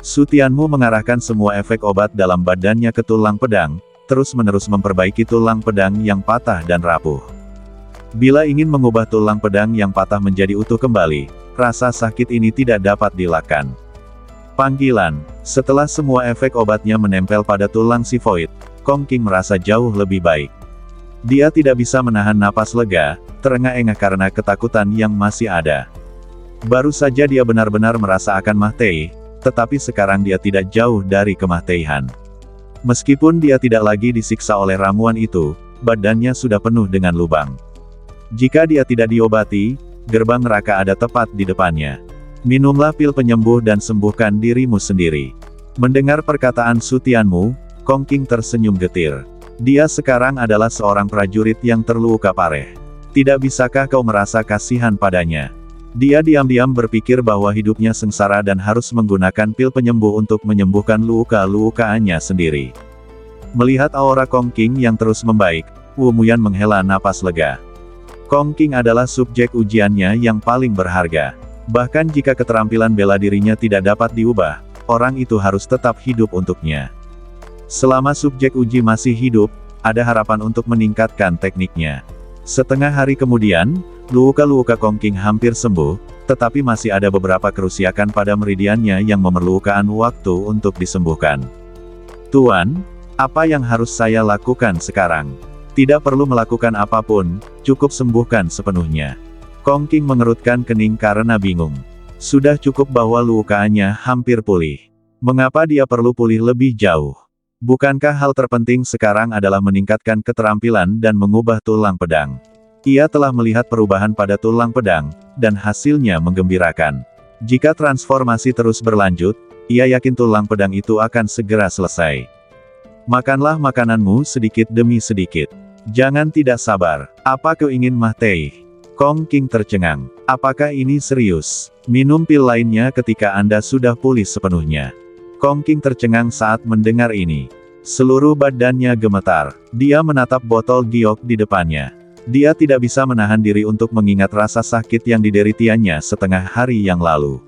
Su Tianmu mengarahkan semua efek obat dalam badannya ke tulang pedang, terus-menerus memperbaiki tulang pedang yang patah dan rapuh. Bila ingin mengubah tulang pedang yang patah menjadi utuh kembali, rasa sakit ini tidak dapat dielakkan. Panggilan. Setelah semua efek obatnya menempel pada tulang si Void, Kong Qing merasa jauh lebih baik. Dia tidak bisa menahan napas lega, terengah-engah karena ketakutan yang masih ada. Baru saja dia benar-benar merasa akan mati, tetapi sekarang dia tidak jauh dari kematian. Meskipun dia tidak lagi disiksa oleh ramuan itu, badannya sudah penuh dengan lubang. Jika dia tidak diobati, gerbang neraka ada tepat di depannya. Minumlah pil penyembuh dan sembuhkan dirimu sendiri. Mendengar perkataan Su Tianmu, Kong Qing tersenyum getir. Dia sekarang adalah seorang prajurit yang terluka parah. Tidak bisakah kau merasa kasihan padanya? Dia diam-diam berpikir bahwa hidupnya sengsara dan harus menggunakan pil penyembuh untuk menyembuhkan luka-lukaannya sendiri. Melihat aura Kong Qing yang terus membaik, Wu Muyan menghela napas lega. Kong Qing adalah subjek ujiannya yang paling berharga. Bahkan jika keterampilan bela dirinya tidak dapat diubah, orang itu harus tetap hidup untuknya. Selama subjek uji masih hidup, ada harapan untuk meningkatkan tekniknya. Setengah hari kemudian, luka-luka Kong Qing hampir sembuh, tetapi masih ada beberapa kerusakan pada meridiannya yang memerlukan waktu untuk disembuhkan. Tuan, apa yang harus saya lakukan sekarang? Tidak perlu melakukan apapun, cukup sembuhkan sepenuhnya. Kong Qing mengerutkan kening karena bingung. Sudah cukup bahwa lukanya hampir pulih. Mengapa dia perlu pulih lebih jauh? Bukankah hal terpenting sekarang adalah meningkatkan keterampilan dan mengubah tulang pedang? Ia telah melihat perubahan pada tulang pedang, dan hasilnya menggembirakan. Jika transformasi terus berlanjut, ia yakin tulang pedang itu akan segera selesai. Makanlah makananmu sedikit demi sedikit. Jangan tidak sabar. Apa kau ingin mati? Kong Qing tercengang. Apakah ini serius? Minum pil lainnya ketika Anda sudah pulih sepenuhnya. Kong Qing tercengang saat mendengar ini. Seluruh badannya gemetar. Dia menatap botol giok di depannya. Dia tidak bisa menahan diri untuk mengingat rasa sakit yang dideritiannya setengah hari yang lalu.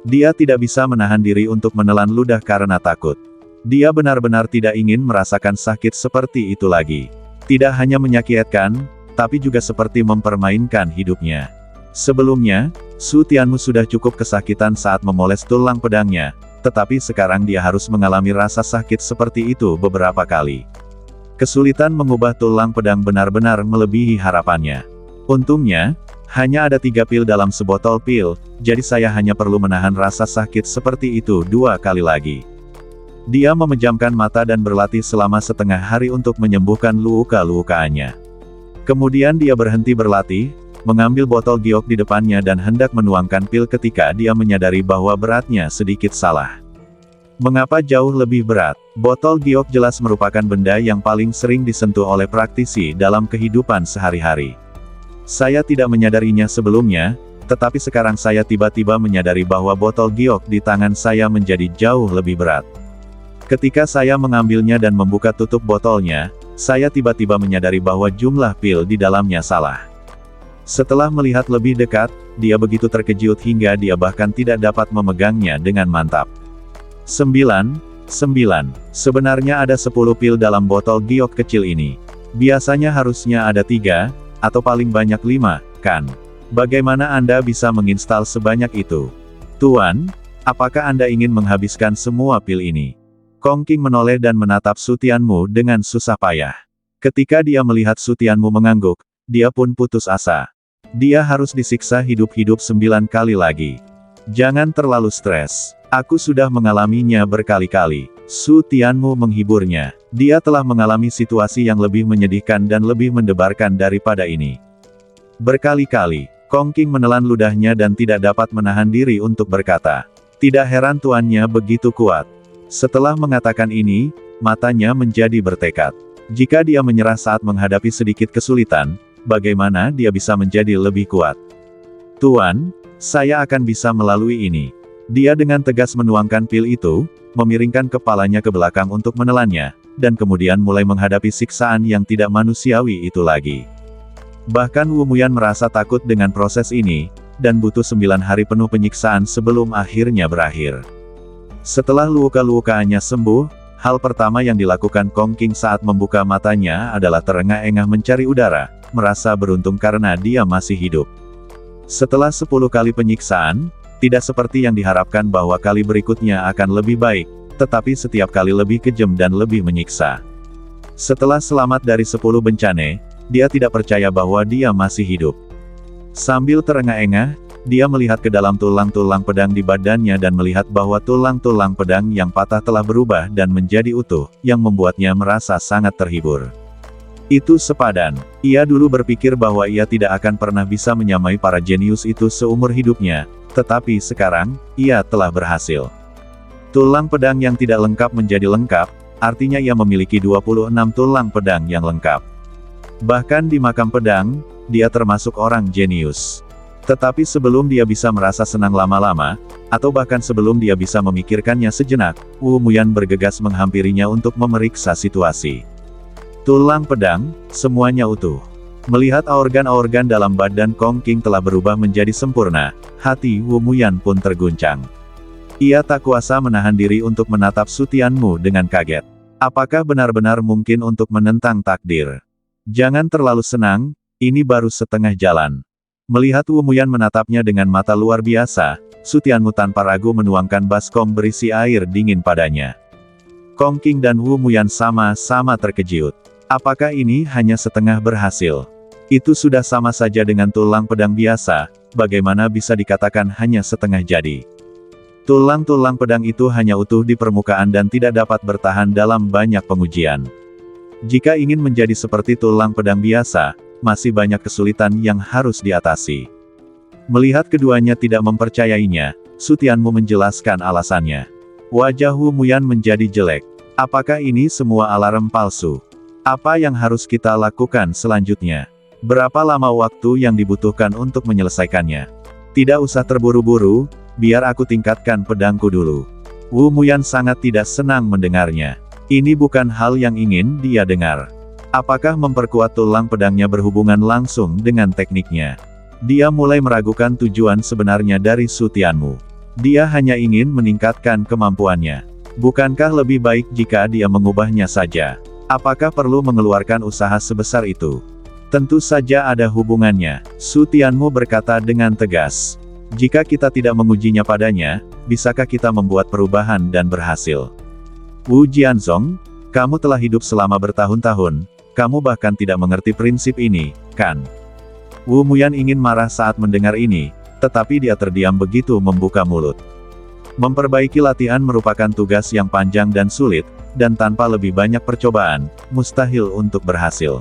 Dia tidak bisa menahan diri untuk menelan ludah karena takut. Dia benar-benar tidak ingin merasakan sakit seperti itu lagi. Tidak hanya menyakitkan, tapi juga seperti mempermainkan hidupnya. Sebelumnya, Su Tianmu sudah cukup kesakitan saat memoles tulang pedangnya, tetapi sekarang dia harus mengalami rasa sakit seperti itu beberapa kali. Kesulitan mengubah tulang pedang benar-benar melebihi harapannya. Untungnya, hanya ada 3 pil dalam sebotol pil, jadi saya hanya perlu menahan rasa sakit seperti itu 2 kali lagi. Dia memejamkan mata dan berlatih selama setengah hari untuk menyembuhkan luka-lukaannya. Kemudian dia berhenti berlatih, mengambil botol giok di depannya dan hendak menuangkan pil ketika dia menyadari bahwa beratnya sedikit salah. Mengapa jauh lebih berat? Botol giok jelas merupakan benda yang paling sering disentuh oleh praktisi dalam kehidupan sehari-hari. Saya tidak menyadarinya sebelumnya, tetapi sekarang saya tiba-tiba menyadari bahwa botol giok di tangan saya menjadi jauh lebih berat. Ketika saya mengambilnya dan membuka tutup botolnya, saya tiba-tiba menyadari bahwa jumlah pil di dalamnya salah. Setelah melihat lebih dekat, dia begitu terkejut hingga dia bahkan tidak dapat memegangnya dengan mantap. 9. Sebenarnya ada 10 pil dalam botol giok kecil ini. Biasanya harusnya ada 3, atau paling banyak 5, kan? Bagaimana Anda bisa menginstal sebanyak itu? Tuan, apakah Anda ingin menghabiskan semua pil ini? Kong Qing menoleh dan menatap Su Tianmu dengan susah payah. Ketika dia melihat Su Tianmu mengangguk, dia pun putus asa. Dia harus disiksa hidup-hidup 9 kali lagi. Jangan terlalu stres. Aku sudah mengalaminya berkali-kali. Su Tianmu menghiburnya. Dia telah mengalami situasi yang lebih menyedihkan dan lebih mendebarkan daripada ini. Berkali-kali, Kong Qing menelan ludahnya dan tidak dapat menahan diri untuk berkata. Tidak heran tuannya begitu kuat. Setelah mengatakan ini, matanya menjadi bertekad. Jika dia menyerah saat menghadapi sedikit kesulitan, bagaimana dia bisa menjadi lebih kuat? Tuan, saya akan bisa melalui ini. Dia dengan tegas menuangkan pil itu, memiringkan kepalanya ke belakang untuk menelannya, dan kemudian mulai menghadapi siksaan yang tidak manusiawi itu lagi. Bahkan Wu Muyan merasa takut dengan proses ini, dan butuh 9 hari penuh penyiksaan sebelum akhirnya berakhir. Setelah luka-lukaannya sembuh, hal pertama yang dilakukan Kong Qing saat membuka matanya adalah terengah-engah mencari udara, merasa beruntung karena dia masih hidup. Setelah 10 kali penyiksaan, tidak seperti yang diharapkan bahwa kali berikutnya akan lebih baik, tetapi setiap kali lebih kejam dan lebih menyiksa. Setelah selamat dari 10 bencana, dia tidak percaya bahwa dia masih hidup. Sambil terengah-engah, dia melihat ke dalam tulang-tulang pedang di badannya dan melihat bahwa tulang-tulang pedang yang patah telah berubah dan menjadi utuh, yang membuatnya merasa sangat terhibur. Itu sepadan. Ia dulu berpikir bahwa ia tidak akan pernah bisa menyamai para jenius itu seumur hidupnya, tetapi sekarang, ia telah berhasil. Tulang pedang yang tidak lengkap menjadi lengkap, artinya ia memiliki 26 tulang pedang yang lengkap. Bahkan di makam pedang, dia termasuk orang jenius. Tetapi sebelum dia bisa merasa senang lama-lama, atau bahkan sebelum dia bisa memikirkannya sejenak, Wu Muyan bergegas menghampirinya untuk memeriksa situasi. Tulang pedang, semuanya utuh. Melihat organ-organ dalam badan Kong Qing telah berubah menjadi sempurna, hati Wu Muyan pun terguncang. Ia tak kuasa menahan diri untuk menatap Su Tianmu dengan kaget. Apakah benar-benar mungkin untuk menentang takdir? Jangan terlalu senang, ini baru setengah jalan. Melihat Wu Muyan menatapnya dengan mata luar biasa, Su Tianmu tanpa ragu menuangkan baskom berisi air dingin padanya. Kong Qing dan Wu Muyan sama-sama terkejut. Apakah ini hanya setengah berhasil? Itu sudah sama saja dengan tulang pedang biasa, bagaimana bisa dikatakan hanya setengah jadi? Tulang-tulang pedang itu hanya utuh di permukaan dan tidak dapat bertahan dalam banyak pengujian. Jika ingin menjadi seperti tulang pedang biasa, masih banyak kesulitan yang harus diatasi. Melihat keduanya tidak mempercayainya, Su Tianmu menjelaskan alasannya. Wajah Wu Muyan menjadi jelek. Apakah ini semua alarm palsu? Apa yang harus kita lakukan selanjutnya? Berapa lama waktu yang dibutuhkan untuk menyelesaikannya? Tidak usah terburu-buru, biar aku tingkatkan pedangku dulu. Wu Muyan sangat tidak senang mendengarnya. Ini bukan hal yang ingin dia dengar. Apakah memperkuat tulang pedangnya berhubungan langsung dengan tekniknya? Dia mulai meragukan tujuan sebenarnya dari Su Tianmu. Dia hanya ingin meningkatkan kemampuannya. Bukankah lebih baik jika dia mengubahnya saja? Apakah perlu mengeluarkan usaha sebesar itu? Tentu saja ada hubungannya, Su Tianmu berkata dengan tegas. Jika kita tidak mengujinya padanya, bisakah kita membuat perubahan dan berhasil? Wu Jianzong, kamu telah hidup selama bertahun-tahun, kamu bahkan tidak mengerti prinsip ini, kan? Wu Muyan ingin marah saat mendengar ini, tetapi dia terdiam begitu membuka mulut. Memperbaiki latihan merupakan tugas yang panjang dan sulit, dan tanpa lebih banyak percobaan, mustahil untuk berhasil.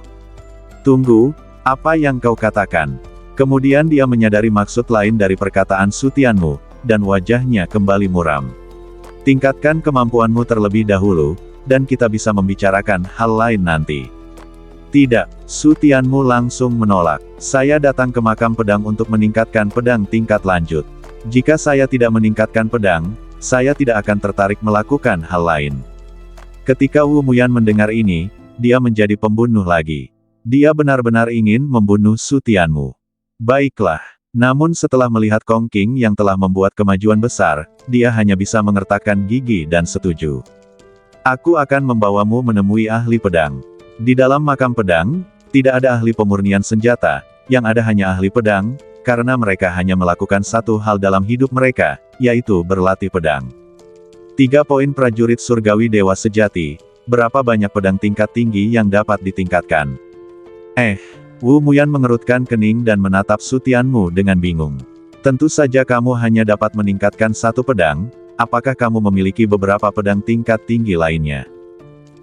Tunggu, apa yang kau katakan? Kemudian dia menyadari maksud lain dari perkataan Su Tianmu, dan wajahnya kembali muram. Tingkatkan kemampuanmu terlebih dahulu, dan kita bisa membicarakan hal lain nanti. Tidak, Su Tianmu langsung menolak. Saya datang ke makam pedang untuk meningkatkan pedang tingkat lanjut. Jika saya tidak meningkatkan pedang, saya tidak akan tertarik melakukan hal lain. Ketika Wu Muyan mendengar ini, dia menjadi pembunuh lagi. Dia benar-benar ingin membunuh Su Tianmu. Baiklah. Namun setelah melihat Kong Qing yang telah membuat kemajuan besar, dia hanya bisa mengertakkan gigi dan setuju. Aku akan membawamu menemui ahli pedang. Di dalam makam pedang, tidak ada ahli pemurnian senjata, yang ada hanya ahli pedang, karena mereka hanya melakukan satu hal dalam hidup mereka, yaitu berlatih pedang. 3 poin prajurit surgawi dewa sejati, berapa banyak pedang tingkat tinggi yang dapat ditingkatkan? Wu Muyan mengerutkan kening dan menatap Su Tianmu dengan bingung. Tentu saja kamu hanya dapat meningkatkan satu pedang, apakah kamu memiliki beberapa pedang tingkat tinggi lainnya?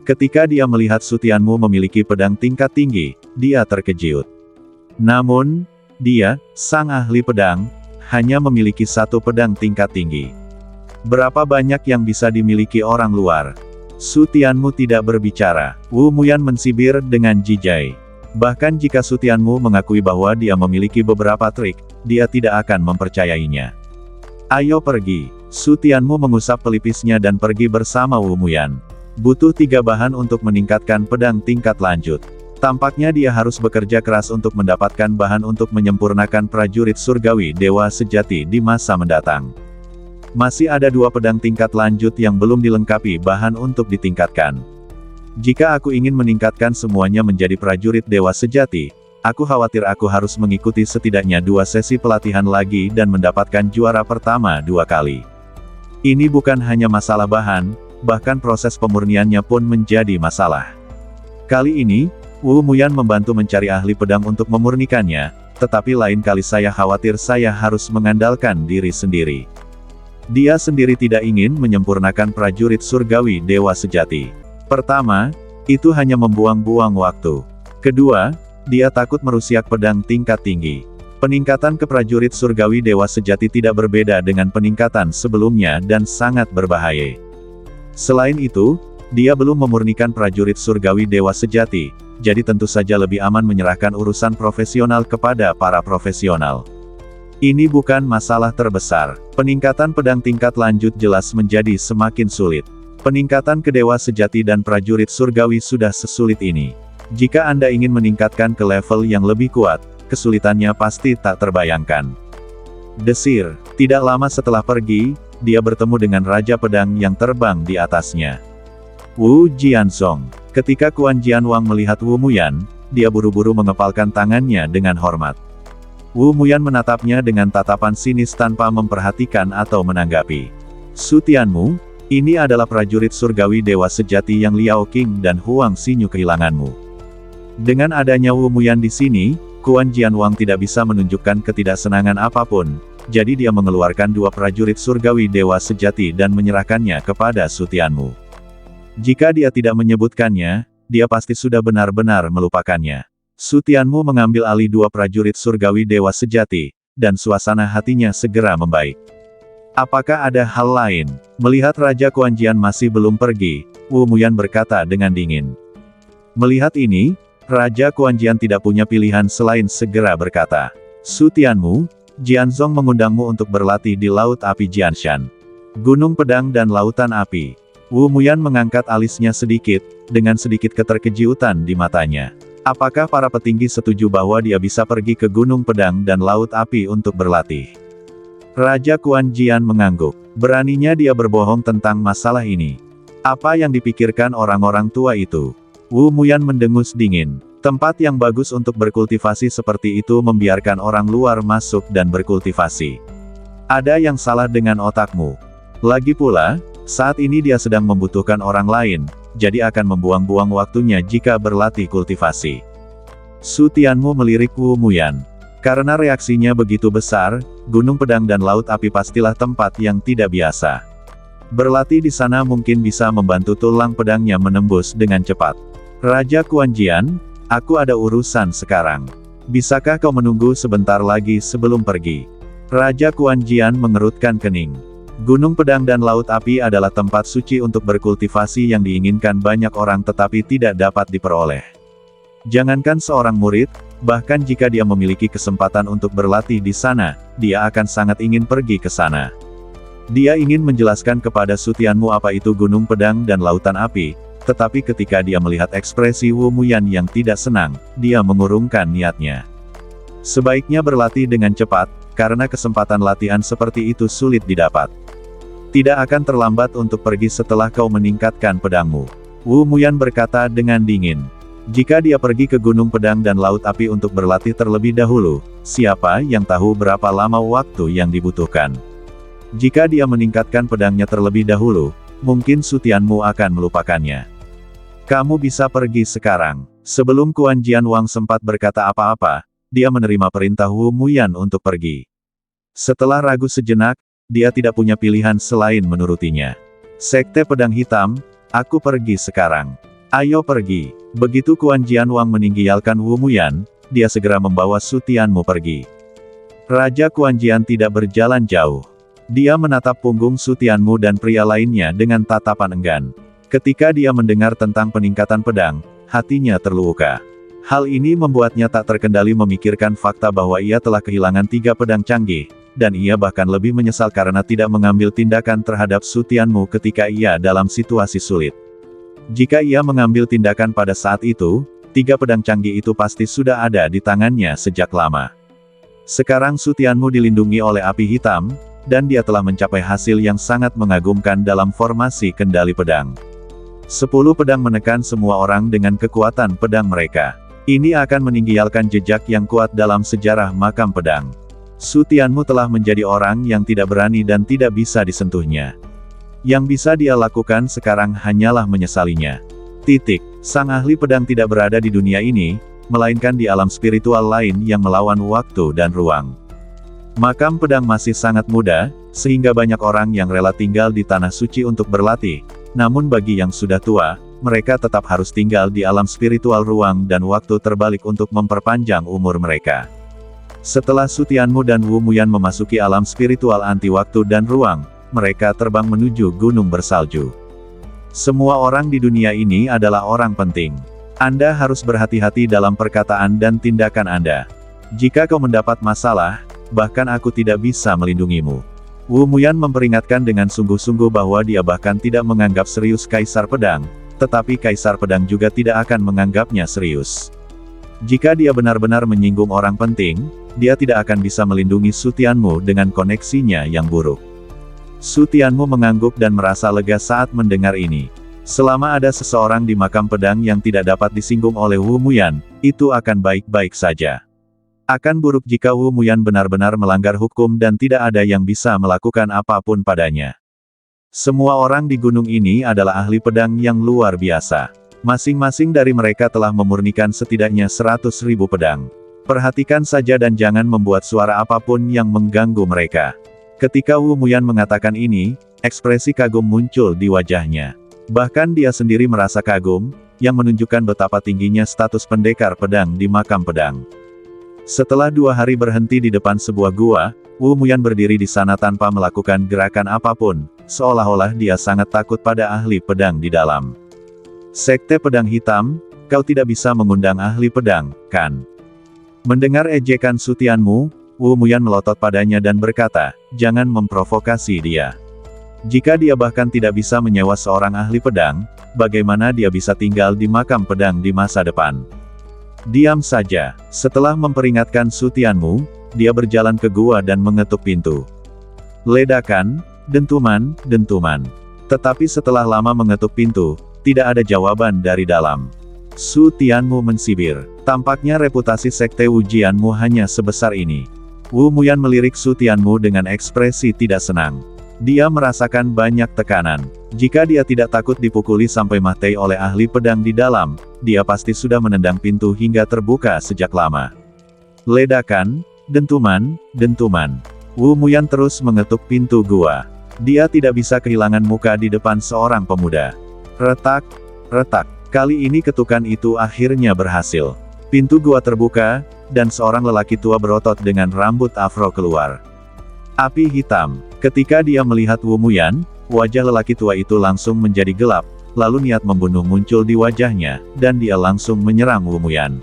Ketika dia melihat Su Tianmu memiliki pedang tingkat tinggi, dia terkejut. Namun, dia, sang ahli pedang, hanya memiliki satu pedang tingkat tinggi. Berapa banyak yang bisa dimiliki orang luar? Su Tianmu tidak berbicara. Wu Muyan mensibir dengan jijai. Bahkan jika Su Tianmu mengakui bahwa dia memiliki beberapa trik, dia tidak akan mempercayainya. Ayo pergi. Su Tianmu mengusap pelipisnya dan pergi bersama Wu Muyan. Butuh 3 bahan untuk meningkatkan pedang tingkat lanjut. Tampaknya dia harus bekerja keras untuk mendapatkan bahan untuk menyempurnakan prajurit surgawi dewa sejati di masa mendatang. Masih ada 2 pedang tingkat lanjut yang belum dilengkapi bahan untuk ditingkatkan. Jika aku ingin meningkatkan semuanya menjadi prajurit dewa sejati, Aku khawatir aku harus mengikuti setidaknya 2 sesi pelatihan lagi dan mendapatkan juara pertama 2 kali. Ini bukan hanya masalah bahan, bahkan proses pemurniannya pun menjadi masalah. Kali ini, Wu Muyan membantu mencari ahli pedang untuk memurnikannya, tetapi lain kali saya khawatir saya harus mengandalkan diri sendiri. Dia sendiri tidak ingin menyempurnakan prajurit surgawi dewa sejati. Pertama, itu hanya membuang-buang waktu. Kedua, dia takut merusiak pedang tingkat tinggi. Peningkatan ke prajurit surgawi dewa sejati tidak berbeda dengan peningkatan sebelumnya dan sangat berbahaya. Selain itu, dia belum memurnikan prajurit surgawi dewa sejati, jadi tentu saja lebih aman menyerahkan urusan profesional kepada para profesional. Ini bukan masalah terbesar. Peningkatan pedang tingkat lanjut jelas menjadi semakin sulit. Peningkatan ke dewa sejati dan prajurit surgawi sudah sesulit ini. Jika Anda ingin meningkatkan ke level yang lebih kuat, kesulitannya pasti tak terbayangkan. Desir, tidak lama setelah pergi, dia bertemu dengan Raja Pedang yang terbang di atasnya. Wu Jianzong. Ketika Kuan Jianwang melihat Wu Muyan, dia buru-buru mengepalkan tangannya dengan hormat. Wu Muyan menatapnya dengan tatapan sinis tanpa memperhatikan atau menanggapi. Su Tianmu, ini adalah prajurit surgawi dewa sejati yang Liao Qing dan Huang Xinyu kehilanganmu. Dengan adanya Wu Muyan di sini, Kuan Jianwang tidak bisa menunjukkan ketidaksenangan apapun, jadi dia mengeluarkan 2 prajurit surgawi dewa sejati dan menyerahkannya kepada Su Tianmu. Jika dia tidak menyebutkannya, dia pasti sudah benar-benar melupakannya. Su Tianmu mengambil alih 2 prajurit surgawi dewa sejati, dan suasana hatinya segera membaik. Apakah ada hal lain? Melihat Raja Kuan Jian masih belum pergi, Wu Muyan berkata dengan dingin. Melihat ini, Raja Kuan Jian tidak punya pilihan selain segera berkata, Su Tianmu, Jianzong mengundangmu untuk berlatih di Laut Api Jianshan. Gunung Pedang dan Lautan Api. Wu Muyan mengangkat alisnya sedikit, dengan sedikit keterkejutan di matanya. Apakah para petinggi setuju bahwa dia bisa pergi ke Gunung Pedang dan Laut Api untuk berlatih? Raja Kuan Jian mengangguk. Beraninya dia berbohong tentang masalah ini. Apa yang dipikirkan orang-orang tua itu? Wu Muyan mendengus dingin. Tempat yang bagus untuk berkultivasi seperti itu membiarkan orang luar masuk dan berkultivasi. Ada yang salah dengan otakmu. Lagi pula, saat ini dia sedang membutuhkan orang lain, jadi akan membuang-buang waktunya jika berlatih kultivasi. Su Tianmu melirik Wu Muyan. Karena reaksinya begitu besar, Gunung Pedang dan Laut Api pastilah tempat yang tidak biasa. Berlatih di sana mungkin bisa membantu tulang pedangnya menembus dengan cepat. Raja Kuan Jian, aku ada urusan sekarang. Bisakah kau menunggu sebentar lagi sebelum pergi? Raja Kuan Jian mengerutkan kening. Gunung Pedang dan Laut Api adalah tempat suci untuk berkultivasi yang diinginkan banyak orang tetapi tidak dapat diperoleh. Jangankan seorang murid, bahkan jika dia memiliki kesempatan untuk berlatih di sana, dia akan sangat ingin pergi ke sana. Dia ingin menjelaskan kepada Su Tianmu apa itu Gunung Pedang dan Lautan Api, tetapi ketika dia melihat ekspresi Wu Muyan yang tidak senang, dia mengurungkan niatnya. Sebaiknya berlatih dengan cepat, karena kesempatan latihan seperti itu sulit didapat. Tidak akan terlambat untuk pergi setelah kau meningkatkan pedangmu. Wu Muyan berkata dengan dingin. Jika dia pergi ke Gunung Pedang dan Laut Api untuk berlatih terlebih dahulu, siapa yang tahu berapa lama waktu yang dibutuhkan? Jika dia meningkatkan pedangnya terlebih dahulu, mungkin Su Tianmu akan melupakannya. Kamu bisa pergi sekarang. Sebelum Kuan Jianwang sempat berkata apa-apa, dia menerima perintah Wu Muyan untuk pergi. Setelah ragu sejenak, dia tidak punya pilihan selain menurutinya. Sekte Pedang Hitam, aku pergi sekarang. Ayo pergi. Begitu Kuan Jianwang meninggalkan Wu Muyan, dia segera membawa Su Tianmu pergi. Raja Kuan Jian tidak berjalan jauh. Dia menatap punggung Su Tianmu dan pria lainnya dengan tatapan enggan. Ketika dia mendengar tentang peningkatan pedang, hatinya terluka. Hal ini membuatnya tak terkendali memikirkan fakta bahwa ia telah kehilangan 3 pedang canggih, dan ia bahkan lebih menyesal karena tidak mengambil tindakan terhadap Su Tianmu ketika ia dalam situasi sulit. Jika ia mengambil tindakan pada saat itu, 3 pedang canggih itu pasti sudah ada di tangannya sejak lama. Sekarang Su Tianmu dilindungi oleh api hitam, dan dia telah mencapai hasil yang sangat mengagumkan dalam formasi kendali pedang. 10 pedang menekan semua orang dengan kekuatan pedang mereka. Ini akan meninggalkan jejak yang kuat dalam sejarah makam pedang. Su Tianmu telah menjadi orang yang tidak berani dan tidak bisa disentuhnya. Yang bisa dia lakukan sekarang hanyalah menyesalinya. Sang ahli pedang tidak berada di dunia ini, melainkan di alam spiritual lain yang melawan waktu dan ruang. Makam pedang masih sangat muda, sehingga banyak orang yang rela tinggal di tanah suci untuk berlatih. Namun bagi yang sudah tua, mereka tetap harus tinggal di alam spiritual ruang dan waktu terbalik untuk memperpanjang umur mereka. Setelah Su Tianmu dan Wu Muyan memasuki alam spiritual anti waktu dan ruang, mereka terbang menuju gunung bersalju. Semua orang di dunia ini adalah orang penting. Anda harus berhati-hati dalam perkataan dan tindakan Anda. Jika kau mendapat masalah, bahkan aku tidak bisa melindungimu. Wu Muyan memperingatkan dengan sungguh-sungguh bahwa dia bahkan tidak menganggap serius Kaisar Pedang, tetapi Kaisar Pedang juga tidak akan menganggapnya serius. Jika dia benar-benar menyinggung orang penting, dia tidak akan bisa melindungi Su Tianmu dengan koneksinya yang buruk. Su Tianmu mengangguk dan merasa lega saat mendengar ini. Selama ada seseorang di makam pedang yang tidak dapat disinggung oleh Wu Muyan, itu akan baik-baik saja. Akan buruk jika Wu Muyan benar-benar melanggar hukum dan tidak ada yang bisa melakukan apapun padanya. Semua orang di gunung ini adalah ahli pedang yang luar biasa. Masing-masing dari mereka telah memurnikan setidaknya 100.000 pedang. Perhatikan saja dan jangan membuat suara apapun yang mengganggu mereka. Ketika Wu Muyan mengatakan ini, ekspresi kagum muncul di wajahnya. Bahkan dia sendiri merasa kagum, yang menunjukkan betapa tingginya status pendekar pedang di makam pedang. Setelah 2 hari berhenti di depan sebuah gua, Wu Muyan berdiri di sana tanpa melakukan gerakan apapun, seolah-olah dia sangat takut pada ahli pedang di dalam. Sekte Pedang Hitam, kau tidak bisa mengundang ahli pedang, kan? Mendengar ejekan Su Tianmu, Wu Muyan melotot padanya dan berkata, jangan memprovokasi dia. Jika dia bahkan tidak bisa menyewa seorang ahli pedang, bagaimana dia bisa tinggal di makam pedang di masa depan? Diam saja. Setelah memperingatkan Su Tianmu, dia berjalan ke gua dan mengetuk pintu. Ledakan, dentuman. Tetapi setelah lama mengetuk pintu, tidak ada jawaban dari dalam. Su Tianmu mensibir. Tampaknya reputasi sekte Wujianmu hanya sebesar ini. Wu Muyan melirik Su Tianmu dengan ekspresi tidak senang. Dia merasakan banyak tekanan. Jika dia tidak takut dipukuli sampai mati oleh ahli pedang di dalam, dia pasti sudah menendang pintu hingga terbuka sejak lama. Ledakan, dentuman. Wu Muyan terus mengetuk pintu gua. Dia tidak bisa kehilangan muka di depan seorang pemuda. Retak. Kali ini ketukan itu akhirnya berhasil. Pintu gua terbuka, dan seorang lelaki tua berotot dengan rambut afro keluar. Api hitam. Ketika dia melihat Wu Muyan, wajah lelaki tua itu langsung menjadi gelap, lalu niat membunuh muncul di wajahnya, dan dia langsung menyerang Wu Muyan.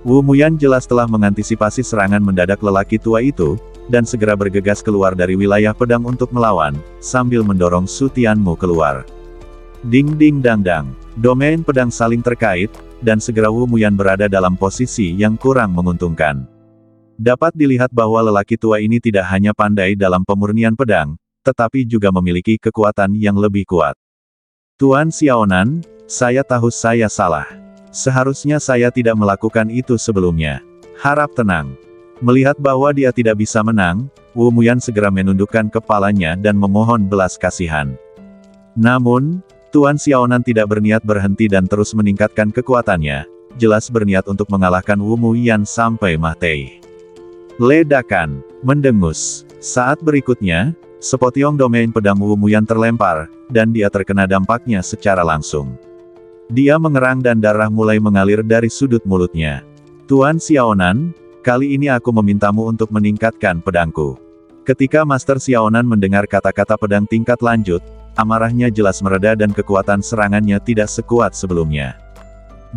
Wu Muyan jelas telah mengantisipasi serangan mendadak lelaki tua itu, dan segera bergegas keluar dari wilayah pedang untuk melawan, sambil mendorong Su Tianmu keluar. Ding ding dang dang. Domain pedang saling terkait, dan segera Wu Muyan berada dalam posisi yang kurang menguntungkan. Dapat dilihat bahwa lelaki tua ini tidak hanya pandai dalam pemurnian pedang, tetapi juga memiliki kekuatan yang lebih kuat. Tuan Xiaonan, saya tahu saya salah. Seharusnya saya tidak melakukan itu sebelumnya. Harap tenang. Melihat bahwa dia tidak bisa menang, Wu Muyan segera menundukkan kepalanya dan memohon belas kasihan. Namun, Tuan Xiaonan tidak berniat berhenti dan terus meningkatkan kekuatannya, jelas berniat untuk mengalahkan Wu Muyan sampai mati. Ledakan, mendengus. Saat berikutnya, sepotiong domain pedang Wu Muyan terlempar, dan dia terkena dampaknya secara langsung. Dia mengerang dan darah mulai mengalir dari sudut mulutnya. Tuan Xiaonan, kali ini aku memintamu untuk meningkatkan pedangku. Ketika Master Xiaonan mendengar kata-kata pedang tingkat lanjut, amarahnya jelas mereda dan kekuatan serangannya tidak sekuat sebelumnya.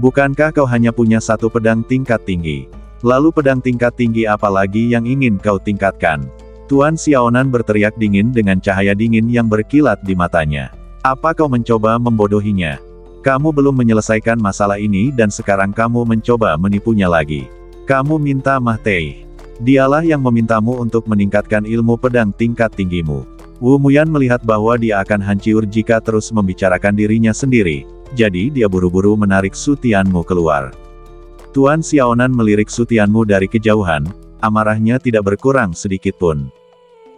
Bukankah kau hanya punya satu pedang tingkat tinggi? Lalu pedang tingkat tinggi apa lagi yang ingin kau tingkatkan? Tuan Xiaonan berteriak dingin dengan cahaya dingin yang berkilat di matanya. Apa kau mencoba membodohinya? Kamu belum menyelesaikan masalah ini dan sekarang kamu mencoba menipunya lagi. Kamu minta mati. Dialah yang memintamu untuk meningkatkan ilmu pedang tingkat tinggimu. Wu Muyan melihat bahwa dia akan hancur jika terus membicarakan dirinya sendiri, jadi dia buru-buru menarik Su Tianmu keluar. Tuan Xiaonan melirik Su Tianmu dari kejauhan, amarahnya tidak berkurang sedikit pun.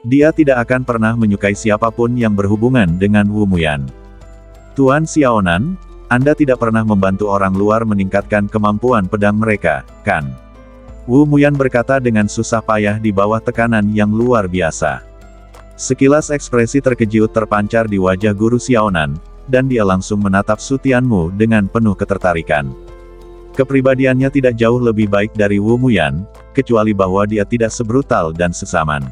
Dia tidak akan pernah menyukai siapapun yang berhubungan dengan Wu Muyan. Tuan Xiaonan, Anda tidak pernah membantu orang luar meningkatkan kemampuan pedang mereka, kan? Wu Muyan berkata dengan susah payah di bawah tekanan yang luar biasa. Sekilas ekspresi terkejut terpancar di wajah guru Xiaonan, dan dia langsung menatap Su Tianmu dengan penuh ketertarikan. Kepribadiannya tidak jauh lebih baik dari Wu Muyan, kecuali bahwa dia tidak sebrutal dan sesaman.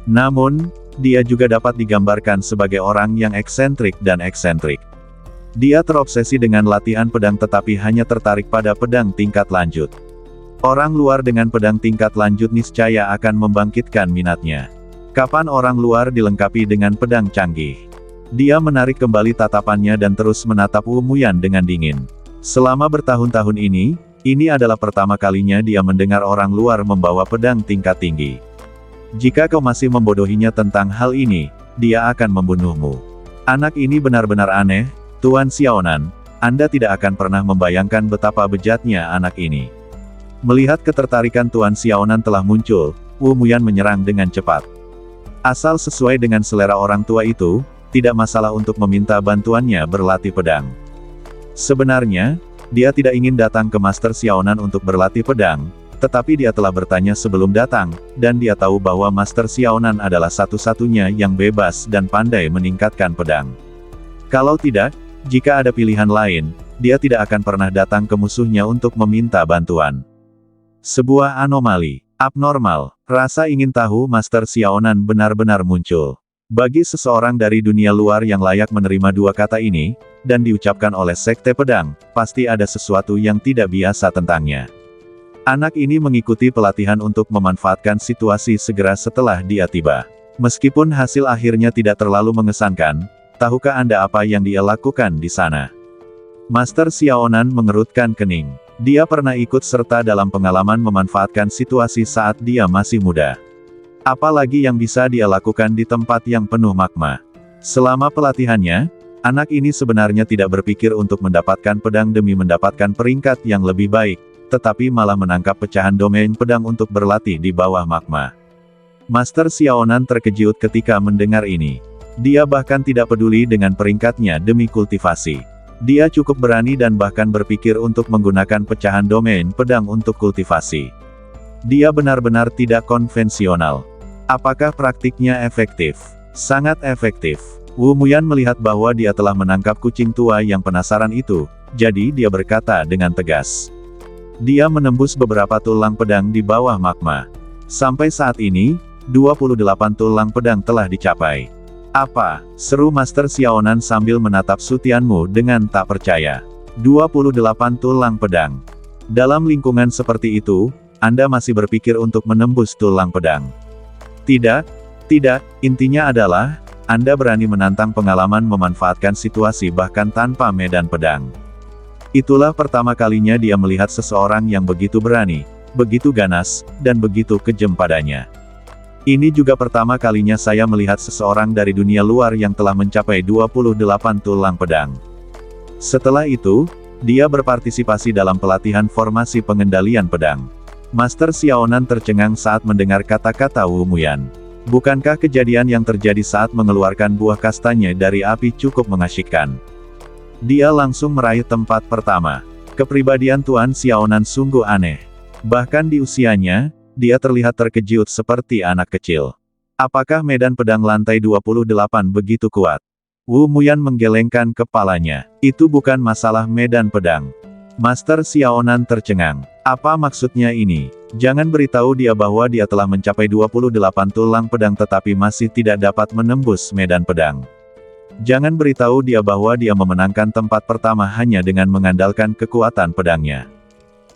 Namun, dia juga dapat digambarkan sebagai orang yang eksentrik dan eksentrik. Dia terobsesi dengan latihan pedang tetapi hanya tertarik pada pedang tingkat lanjut. Orang luar dengan pedang tingkat lanjut niscaya akan membangkitkan minatnya. Kapan orang luar dilengkapi dengan pedang canggih? Dia menarik kembali tatapannya dan terus menatap Wu Muyan dengan dingin. Selama bertahun-tahun ini adalah pertama kalinya dia mendengar orang luar membawa pedang tingkat tinggi. Jika kau masih membodohinya tentang hal ini, dia akan membunuhmu. Anak ini benar-benar aneh, Tuan Xiaonan, Anda tidak akan pernah membayangkan betapa bejatnya anak ini. Melihat ketertarikan Tuan Xiaonan telah muncul, Wu Muyan menyerang dengan cepat. Asal sesuai dengan selera orang tua itu, tidak masalah untuk meminta bantuannya berlatih pedang. Sebenarnya, dia tidak ingin datang ke Master Xiaonan untuk berlatih pedang, tetapi dia telah bertanya sebelum datang, dan dia tahu bahwa Master Xiaonan adalah satu-satunya yang bebas dan pandai meningkatkan pedang. Kalau tidak, jika ada pilihan lain, dia tidak akan pernah datang ke musuhnya untuk meminta bantuan. Sebuah anomali, abnormal, rasa ingin tahu Master Xiaonan benar-benar muncul. Bagi seseorang dari dunia luar yang layak menerima dua kata ini, dan diucapkan oleh Sekte Pedang, pasti ada sesuatu yang tidak biasa tentangnya. Anak ini mengikuti pelatihan untuk memanfaatkan situasi segera setelah dia tiba. Meskipun hasil akhirnya tidak terlalu mengesankan, tahukah Anda apa yang dia lakukan di sana? Master Xiaonan mengerutkan kening. Dia pernah ikut serta dalam pengalaman memanfaatkan situasi saat dia masih muda. Apalagi yang bisa dia lakukan di tempat yang penuh magma. Selama pelatihannya, anak ini sebenarnya tidak berpikir untuk mendapatkan pedang demi mendapatkan peringkat yang lebih baik, tetapi malah menangkap pecahan domain pedang untuk berlatih di bawah magma. Master Xiaonan terkejut ketika mendengar ini. Dia bahkan tidak peduli dengan peringkatnya demi kultivasi. Dia cukup berani dan bahkan berpikir untuk menggunakan pecahan domain pedang untuk kultivasi. Dia benar-benar tidak konvensional. Apakah praktiknya efektif? Sangat efektif. Wu Muyan melihat bahwa dia telah menangkap kucing tua yang penasaran itu, jadi dia berkata dengan tegas. Dia menembus beberapa tulang pedang di bawah magma. Sampai saat ini, 28 tulang pedang telah dicapai. Apa? Seru Master Xiaonan sambil menatap Su Tianmu dengan tak percaya. 28 tulang pedang. Dalam lingkungan seperti itu, Anda masih berpikir untuk menembus tulang pedang. Tidak, intinya adalah, Anda berani menantang pengalaman memanfaatkan situasi bahkan tanpa medan pedang. Itulah pertama kalinya dia melihat seseorang yang begitu berani, begitu ganas, dan begitu kejam padanya. Ini juga pertama kalinya saya melihat seseorang dari dunia luar yang telah mencapai 28 tulang pedang. Setelah itu, dia berpartisipasi dalam pelatihan formasi pengendalian pedang. Master Xiaonan tercengang saat mendengar kata-kata Wu Muyan. Bukankah kejadian yang terjadi saat mengeluarkan buah kastanya dari api cukup mengasyikkan? Dia langsung meraih tempat pertama. Kepribadian Tuan Xiaonan sungguh aneh. Bahkan di usianya, dia terlihat terkejut seperti anak kecil. Apakah medan pedang lantai 28 begitu kuat? Wu Muyan menggelengkan kepalanya. Itu bukan masalah medan pedang. Master Xiaonan tercengang. Apa maksudnya ini? Jangan beritahu dia bahwa dia telah mencapai 28 tulang pedang tetapi masih tidak dapat menembus medan pedang. Jangan beritahu dia bahwa dia memenangkan tempat pertama hanya dengan mengandalkan kekuatan pedangnya.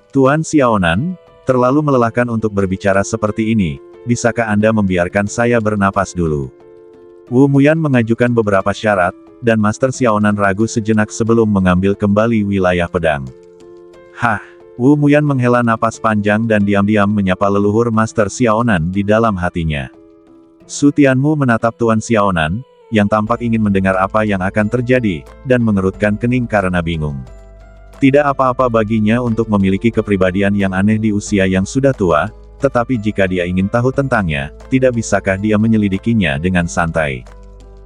Tuan Xiaonan, terlalu melelahkan untuk berbicara seperti ini, bisakah Anda membiarkan saya bernapas dulu? Wu Muyan mengajukan beberapa syarat, dan Master Xiaonan ragu sejenak sebelum mengambil kembali wilayah pedang. Hah! Wu Muyan menghela napas panjang dan diam-diam menyapa leluhur Master Xiaonan di dalam hatinya. Su Tianmu menatap Tuan Xiaonan, yang tampak ingin mendengar apa yang akan terjadi, dan mengerutkan kening karena bingung. Tidak apa-apa baginya untuk memiliki kepribadian yang aneh di usia yang sudah tua, tetapi jika dia ingin tahu tentangnya, tidak bisakah dia menyelidikinya dengan santai?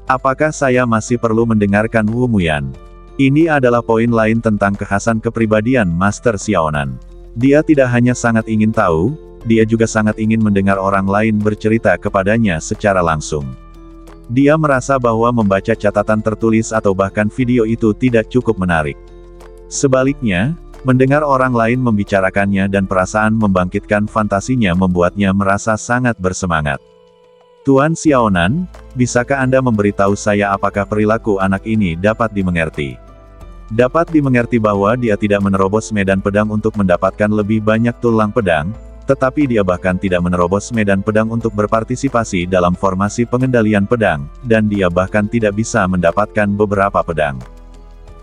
Apakah saya masih perlu mendengarkan Wu Muyan? Ini adalah poin lain tentang kekhasan kepribadian Master Xiaonan. Dia tidak hanya sangat ingin tahu, dia juga sangat ingin mendengar orang lain bercerita kepadanya secara langsung. Dia merasa bahwa membaca catatan tertulis atau bahkan video itu tidak cukup menarik. Sebaliknya, mendengar orang lain membicarakannya dan perasaan membangkitkan fantasinya membuatnya merasa sangat bersemangat. Tuan Xiaonan, bisakah Anda memberitahu saya apakah perilaku anak ini dapat dimengerti? Dapat dimengerti bahwa dia tidak menerobos medan pedang untuk mendapatkan lebih banyak tulang pedang, tetapi dia bahkan tidak menerobos medan pedang untuk berpartisipasi dalam formasi pengendalian pedang, dan dia bahkan tidak bisa mendapatkan beberapa pedang.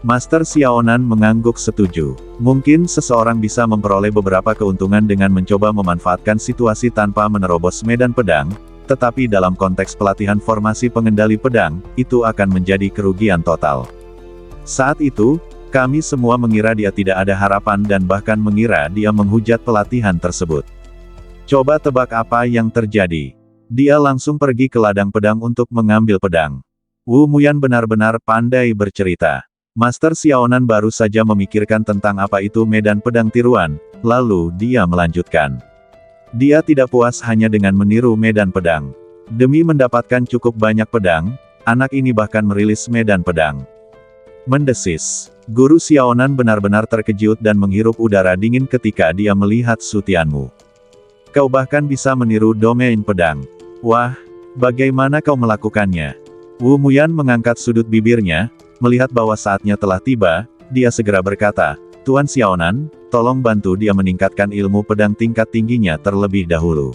Master Xiaonan mengangguk setuju. Mungkin seseorang bisa memperoleh beberapa keuntungan dengan mencoba memanfaatkan situasi tanpa menerobos medan pedang, tetapi dalam konteks pelatihan formasi pengendali pedang, itu akan menjadi kerugian total. Saat itu, kami semua mengira dia tidak ada harapan dan bahkan mengira dia menghujat pelatihan tersebut. Coba tebak apa yang terjadi. Dia langsung pergi ke ladang pedang untuk mengambil pedang. Wu Muyan benar-benar pandai bercerita. Master Xiaonan baru saja memikirkan tentang apa itu medan pedang tiruan, lalu dia melanjutkan. Dia tidak puas hanya dengan meniru medan pedang. Demi mendapatkan cukup banyak pedang, anak ini bahkan merilis medan pedang. Mendesis. Guru Xiaonan benar-benar terkejut dan menghirup udara dingin ketika dia melihat Su Tianmu. Kau bahkan bisa meniru domain pedang. Wah, bagaimana kau melakukannya? Wu Muyan mengangkat sudut bibirnya, melihat bahwa saatnya telah tiba, dia segera berkata, Tuan Xiaonan, tolong bantu dia meningkatkan ilmu pedang tingkat tingginya terlebih dahulu.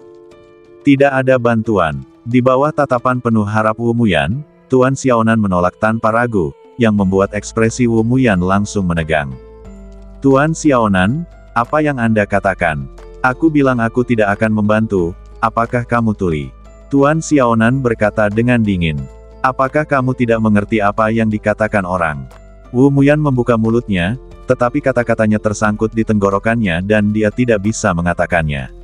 Tidak ada bantuan. Di bawah tatapan penuh harap Wu Muyan, Tuan Xiaonan menolak tanpa ragu, yang membuat ekspresi Wu Muyan langsung menegang. Tuan Xiaonan, apa yang Anda katakan? Aku bilang aku tidak akan membantu, apakah kamu tuli? Tuan Xiaonan berkata dengan dingin. Apakah kamu tidak mengerti apa yang dikatakan orang? Wu Muyan membuka mulutnya, tetapi kata-katanya tersangkut di tenggorokannya dan dia tidak bisa mengatakannya.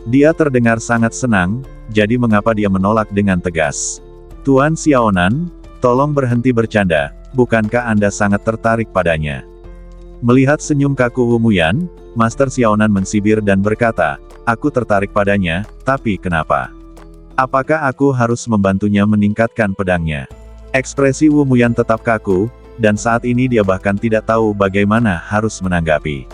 Dia terdengar sangat senang, jadi mengapa dia menolak dengan tegas? Tuan Xiaonan, tolong berhenti bercanda, bukankah Anda sangat tertarik padanya? Melihat senyum kaku Wu Muyan, Master Xiaonan mensibir dan berkata, aku tertarik padanya, tapi kenapa? Apakah aku harus membantunya meningkatkan pedangnya? Ekspresi Wu Muyan tetap kaku, dan saat ini dia bahkan tidak tahu bagaimana harus menanggapi.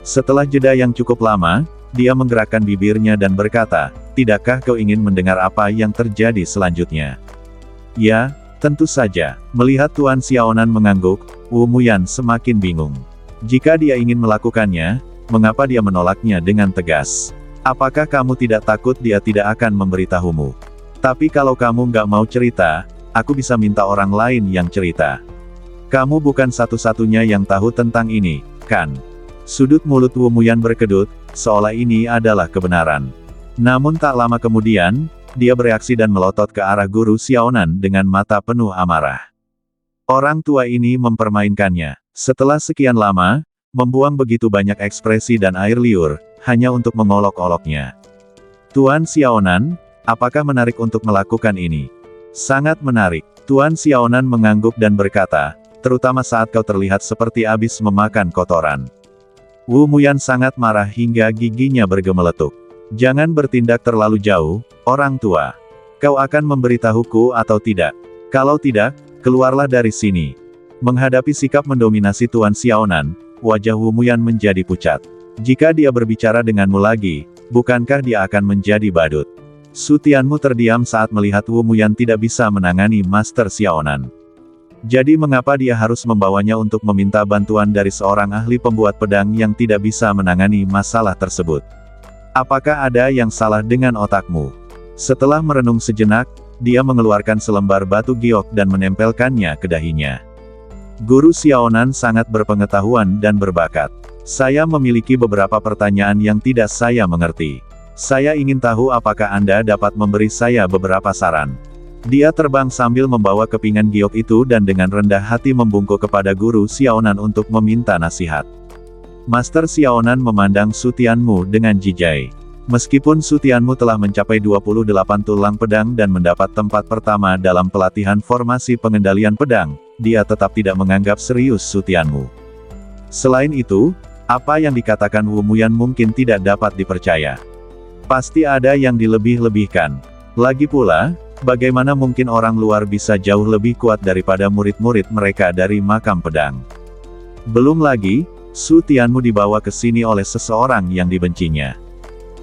Setelah jeda yang cukup lama, dia menggerakkan bibirnya dan berkata, tidakkah kau ingin mendengar apa yang terjadi selanjutnya? Ya, tentu saja. Melihat Tuan Xiaonan mengangguk, Wu Muyan semakin bingung. Jika dia ingin melakukannya, mengapa dia menolaknya dengan tegas? Apakah kamu tidak takut dia tidak akan memberitahumu? Tapi kalau kamu nggak mau cerita, aku bisa minta orang lain yang cerita. Kamu bukan satu-satunya yang tahu tentang ini, kan? Sudut mulut Wu Muyan berkedut, seolah ini adalah kebenaran. Namun tak lama kemudian, dia bereaksi dan melotot ke arah Guru Xiaonan dengan mata penuh amarah. Orang tua ini mempermainkannya. Setelah sekian lama, membuang begitu banyak ekspresi dan air liur, hanya untuk mengolok-oloknya. Tuan Xiaonan, apakah menarik untuk melakukan ini? Sangat menarik. Tuan Xiaonan mengangguk dan berkata, terutama saat kau terlihat seperti habis memakan kotoran. Wu Muyan sangat marah hingga giginya bergemeletuk. Jangan bertindak terlalu jauh, orang tua. Kau akan memberitahuku atau tidak? Kalau tidak, keluarlah dari sini. Menghadapi sikap mendominasi Tuan Xiaonan, wajah Wu Muyan menjadi pucat. Jika dia berbicara denganmu lagi, bukankah dia akan menjadi badut? Su Tianmu terdiam saat melihat Wu Muyan tidak bisa menangani Master Xiaonan. Jadi mengapa dia harus membawanya untuk meminta bantuan dari seorang ahli pembuat pedang yang tidak bisa menangani masalah tersebut? Apakah ada yang salah dengan otakmu? Setelah merenung sejenak, dia mengeluarkan selembar batu giok dan menempelkannya ke dahinya. Guru Xiaonan sangat berpengetahuan dan berbakat. Saya memiliki beberapa pertanyaan yang tidak saya mengerti. Saya ingin tahu apakah Anda dapat memberi saya beberapa saran. Dia terbang sambil membawa kepingan giok itu dan dengan rendah hati membungkuk kepada guru Xiaonan untuk meminta nasihat. Master Xiaonan memandang Su Tianmu dengan jijai. Meskipun Su Tianmu telah mencapai 28 tulang pedang dan mendapat tempat pertama dalam pelatihan formasi pengendalian pedang, dia tetap tidak menganggap serius Su Tianmu. Selain itu, apa yang dikatakan Wu Muyan mungkin tidak dapat dipercaya. Pasti ada yang dilebih-lebihkan. Lagi pula, bagaimana mungkin orang luar bisa jauh lebih kuat daripada murid-murid mereka dari makam pedang? Belum lagi, Su Tianmu dibawa ke sini oleh seseorang yang dibencinya.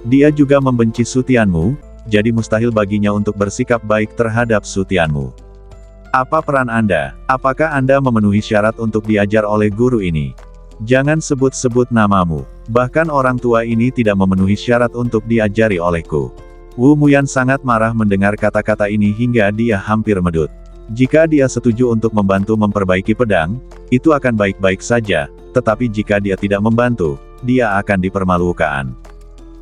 Dia juga membenci Su Tianmu, jadi mustahil baginya untuk bersikap baik terhadap Su Tianmu. Apa peran Anda? Apakah Anda memenuhi syarat untuk diajar oleh guru ini? Jangan sebut-sebut namamu. Bahkan orang tua ini tidak memenuhi syarat untuk diajari olehku. Wu Muyan sangat marah mendengar kata-kata ini hingga dia hampir medut. Jika dia setuju untuk membantu memperbaiki pedang, itu akan baik-baik saja, tetapi jika dia tidak membantu, dia akan dipermalukan.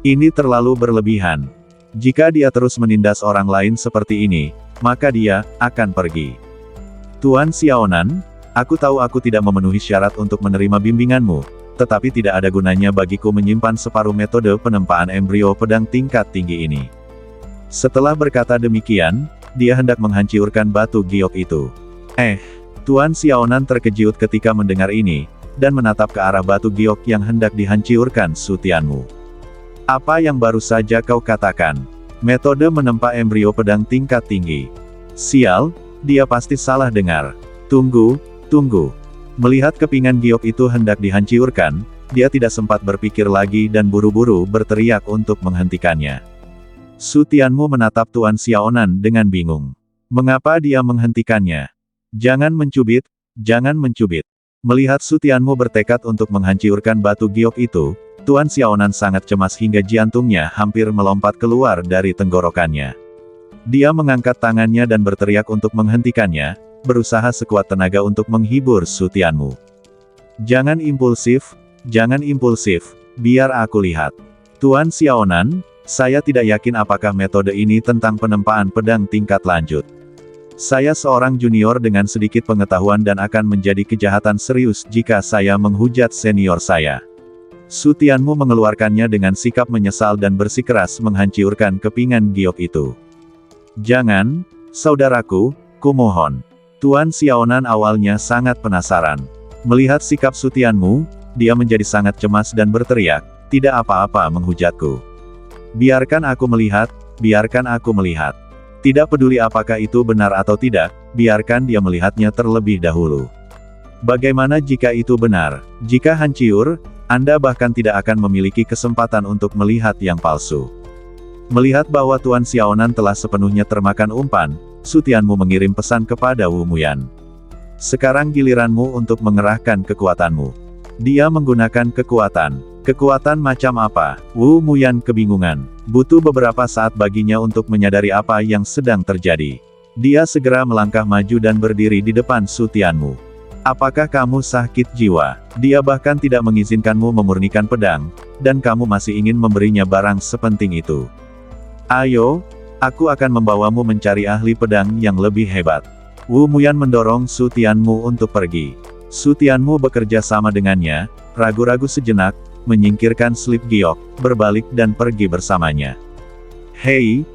Ini terlalu berlebihan. Jika dia terus menindas orang lain seperti ini, maka dia akan pergi. Tuan Xiaonan, aku tahu aku tidak memenuhi syarat untuk menerima bimbinganmu, tetapi tidak ada gunanya bagiku menyimpan separuh metode penempaan embrio pedang tingkat tinggi ini. Setelah berkata demikian, dia hendak menghancurkan batu giok itu. Tuan Xiaonan terkejut ketika mendengar ini, dan menatap ke arah batu giok yang hendak dihancurkan Su Tianmu. Apa yang baru saja kau katakan? Metode menempa embrio pedang tingkat tinggi. Sial, dia pasti salah dengar. Tunggu. Melihat kepingan giok itu hendak dihancurkan, dia tidak sempat berpikir lagi dan buru-buru berteriak untuk menghentikannya. Su Tianmu menatap Tuan Xiaonan dengan bingung. Mengapa dia menghentikannya? Jangan mencubit. Melihat Su Tianmu bertekad untuk menghancurkan batu giok itu, Tuan Xiaonan sangat cemas hingga jantungnya hampir melompat keluar dari tenggorokannya. Dia mengangkat tangannya dan berteriak untuk menghentikannya, berusaha sekuat tenaga untuk menghibur Su Tianmu. Jangan impulsif, biar aku lihat. Tuan Xiaonan, saya tidak yakin apakah metode ini tentang penempaan pedang tingkat lanjut. Saya seorang junior dengan sedikit pengetahuan dan akan menjadi kejahatan serius jika saya menghujat senior saya. Su Tianmu mengeluarkannya dengan sikap menyesal dan bersikeras menghancurkan kepingan giok itu. Jangan, saudaraku, kumohon. Tuan Xiaonan awalnya sangat penasaran. Melihat sikap Su Tianmu, dia menjadi sangat cemas dan berteriak, tidak apa-apa menghujatku. Biarkan aku melihat. Tidak peduli apakah itu benar atau tidak, biarkan dia melihatnya terlebih dahulu. Bagaimana jika itu benar? Jika hancur, Anda bahkan tidak akan memiliki kesempatan untuk melihat yang palsu. Melihat bahwa Tuan Xiaonan telah sepenuhnya termakan umpan, Su Tianmu mengirim pesan kepada Wu Muyan. Sekarang giliranmu untuk mengerahkan kekuatanmu. Dia menggunakan kekuatan. Kekuatan macam apa? Wu Muyan kebingungan. Butuh beberapa saat baginya untuk menyadari apa yang sedang terjadi. Dia segera melangkah maju dan berdiri di depan Su Tianmu. Apakah kamu sakit jiwa? Dia bahkan tidak mengizinkanmu memurnikan pedang, dan kamu masih ingin memberinya barang sepenting itu. Ayo, aku akan membawamu mencari ahli pedang yang lebih hebat. Wu Muyan mendorong Su Tianmu untuk pergi. Su Tianmu bekerja sama dengannya, ragu-ragu sejenak, menyingkirkan slip giok, berbalik dan pergi bersamanya. Hei,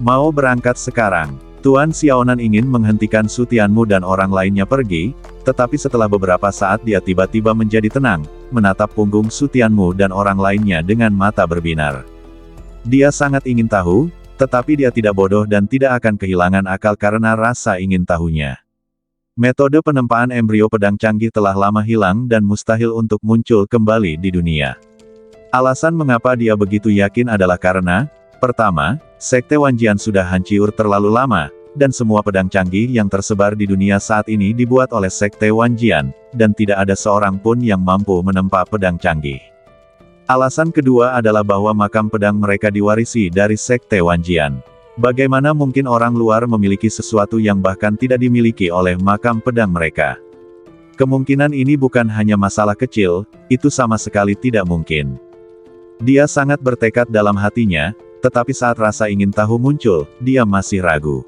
mau berangkat sekarang. Tuan Xiaonan ingin menghentikan Su Tianmu dan orang lainnya pergi, tetapi setelah beberapa saat dia tiba-tiba menjadi tenang, menatap punggung Su Tianmu dan orang lainnya dengan mata berbinar. Dia sangat ingin tahu, tetapi dia tidak bodoh dan tidak akan kehilangan akal karena rasa ingin tahunya. Metode penempaan embrio pedang canggih telah lama hilang dan mustahil untuk muncul kembali di dunia. Alasan mengapa dia begitu yakin adalah karena, pertama, Sekte Wanjian sudah hancur terlalu lama, dan semua pedang canggih yang tersebar di dunia saat ini dibuat oleh Sekte Wanjian, dan tidak ada seorang pun yang mampu menempa pedang canggih. Alasan kedua adalah bahwa makam pedang mereka diwarisi dari Sekte Wanjian. Bagaimana mungkin orang luar memiliki sesuatu yang bahkan tidak dimiliki oleh makam pedang mereka? Kemungkinan ini bukan hanya masalah kecil, itu sama sekali tidak mungkin. Dia sangat bertekad dalam hatinya, tetapi saat rasa ingin tahu muncul, dia masih ragu.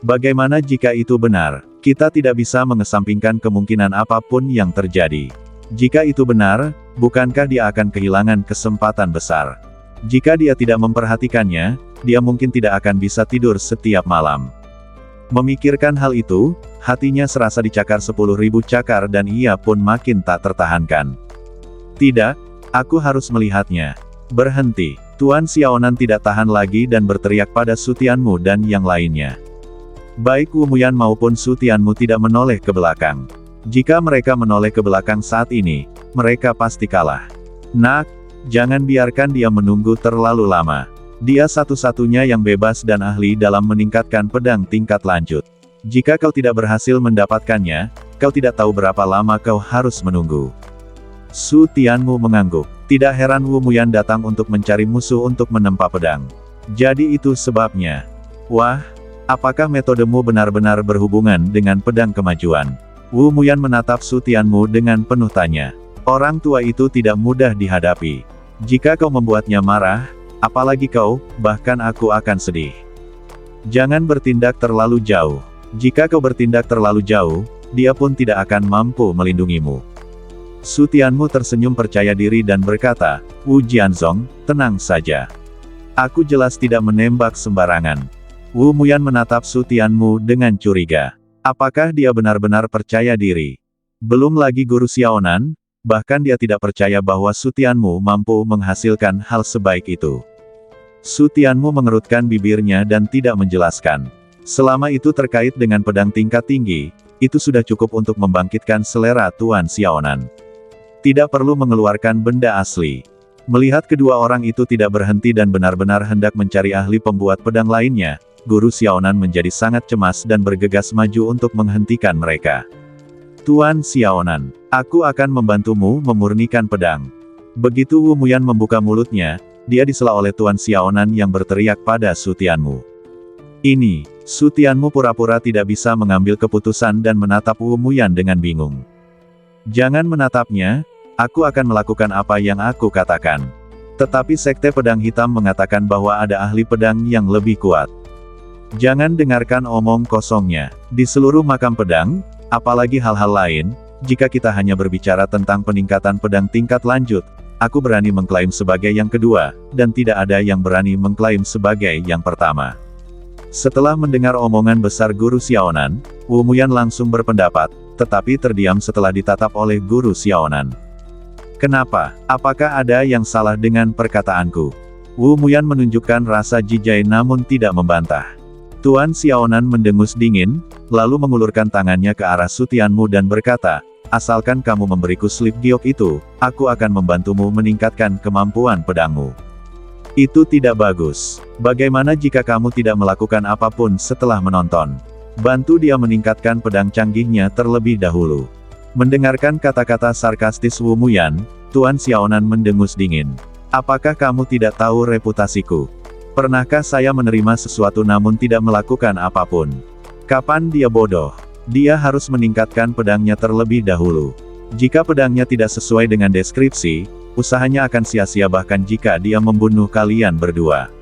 Bagaimana jika itu benar? Kita tidak bisa mengesampingkan kemungkinan apapun yang terjadi. Jika itu benar, bukankah dia akan kehilangan kesempatan besar? Jika dia tidak memperhatikannya, dia mungkin tidak akan bisa tidur setiap malam. Memikirkan hal itu, hatinya serasa dicakar 10.000 cakar dan ia pun makin tak tertahankan. Tidak, aku harus melihatnya. Berhenti. Tuan Xiaonan tidak tahan lagi dan berteriak pada Su Tianmu dan yang lainnya. Baik Wu Muyan maupun Su Tianmu tidak menoleh ke belakang. Jika mereka menoleh ke belakang saat ini, mereka pasti kalah. Nak, jangan biarkan dia menunggu terlalu lama. Dia satu-satunya yang bebas dan ahli dalam meningkatkan pedang tingkat lanjut. Jika kau tidak berhasil mendapatkannya, kau tidak tahu berapa lama kau harus menunggu. Su Tianmu mengangguk. Tidak heran Wu Muyan datang untuk mencari musuh untuk menempa pedang. Jadi itu sebabnya. Wah, apakah metodemu benar-benar berhubungan dengan pedang kemajuan? Wu Muyan menatap Su Tianmu dengan penuh tanya. Orang tua itu tidak mudah dihadapi. Jika kau membuatnya marah, apalagi kau, bahkan aku akan sedih. Jangan bertindak terlalu jauh. Jika kau bertindak terlalu jauh, dia pun tidak akan mampu melindungimu. Su Tianmu tersenyum percaya diri dan berkata, Wu Jianzong, tenang saja. Aku jelas tidak menembak sembarangan. Wu Muyan menatap Su Tianmu dengan curiga. Apakah dia benar-benar percaya diri? Belum lagi guru Xiaonan, bahkan dia tidak percaya bahwa Su Tianmu mampu menghasilkan hal sebaik itu. Su Tianmu mengerutkan bibirnya dan tidak menjelaskan. Selama itu terkait dengan pedang tingkat tinggi, itu sudah cukup untuk membangkitkan selera Tuan Xiaonan. Tidak perlu mengeluarkan benda asli. Melihat kedua orang itu tidak berhenti dan benar-benar hendak mencari ahli pembuat pedang lainnya, guru Xiaonan menjadi sangat cemas dan bergegas maju untuk menghentikan mereka. Tuan Xiaonan, aku akan membantumu memurnikan pedang. Begitu Wu Muyan membuka mulutnya, dia disela oleh Tuan Xiaonan yang berteriak pada Su Tianmu. Ini, Su Tianmu pura-pura tidak bisa mengambil keputusan dan menatap Wu Muyan dengan bingung. Jangan menatapnya, aku akan melakukan apa yang aku katakan. Tetapi Sekte Pedang Hitam mengatakan bahwa ada ahli pedang yang lebih kuat. Jangan dengarkan omong kosongnya. Di seluruh makam pedang, apalagi hal-hal lain, jika kita hanya berbicara tentang peningkatan pedang tingkat lanjut, aku berani mengklaim sebagai yang kedua, dan tidak ada yang berani mengklaim sebagai yang pertama. Setelah mendengar omongan besar guru Xiaonan, Wu Muyan langsung berpendapat, tetapi terdiam setelah ditatap oleh guru Xiaonan. Kenapa? Apakah ada yang salah dengan perkataanku? Wu Muyan menunjukkan rasa jijai namun tidak membantah. Tuan Xiaonan mendengus dingin, lalu mengulurkan tangannya ke arah Su Tianmu dan berkata, asalkan kamu memberiku slip giok itu, aku akan membantumu meningkatkan kemampuan pedangmu. Itu tidak bagus. Bagaimana jika kamu tidak melakukan apapun setelah menonton? Bantu dia meningkatkan pedang canggihnya terlebih dahulu. Mendengarkan kata-kata sarkastis Wu Muyan, Tuan Xiaonan mendengus dingin. Apakah kamu tidak tahu reputasiku? Pernahkah saya menerima sesuatu namun tidak melakukan apapun? Kapan dia bodoh? Dia harus meningkatkan pedangnya terlebih dahulu. Jika pedangnya tidak sesuai dengan deskripsi, usahanya akan sia-sia bahkan jika dia membunuh kalian berdua.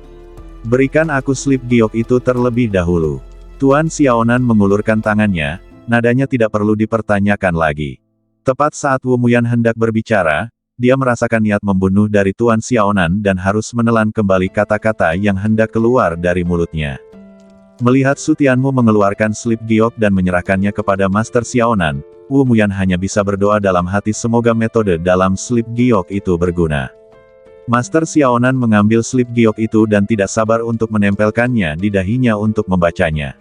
Berikan aku slip giok itu terlebih dahulu. Tuan Xiaonan mengulurkan tangannya, nadanya tidak perlu dipertanyakan lagi. Tepat saat Wu Muyan hendak berbicara, dia merasakan niat membunuh dari Tuan Xiaonan dan harus menelan kembali kata-kata yang hendak keluar dari mulutnya. Melihat Su Tianmu mengeluarkan slip giok dan menyerahkannya kepada Master Xiaonan, Wu Muyan hanya bisa berdoa dalam hati semoga metode dalam slip giok itu berguna. Master Xiaonan mengambil slip giok itu dan tidak sabar untuk menempelkannya di dahinya untuk membacanya.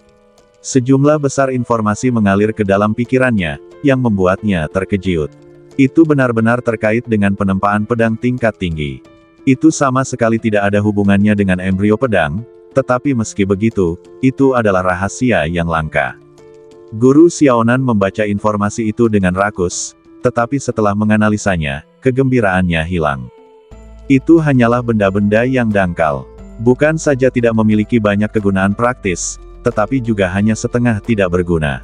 Sejumlah besar informasi mengalir ke dalam pikirannya, yang membuatnya terkejut. Itu benar-benar terkait dengan penempaan pedang tingkat tinggi. Itu sama sekali tidak ada hubungannya dengan embrio pedang, tetapi meski begitu, itu adalah rahasia yang langka. Guru Xiaonan membaca informasi itu dengan rakus, tetapi setelah menganalisanya, kegembiraannya hilang. Itu hanyalah benda-benda yang dangkal. Bukan saja tidak memiliki banyak kegunaan praktis, tetapi juga hanya setengah tidak berguna.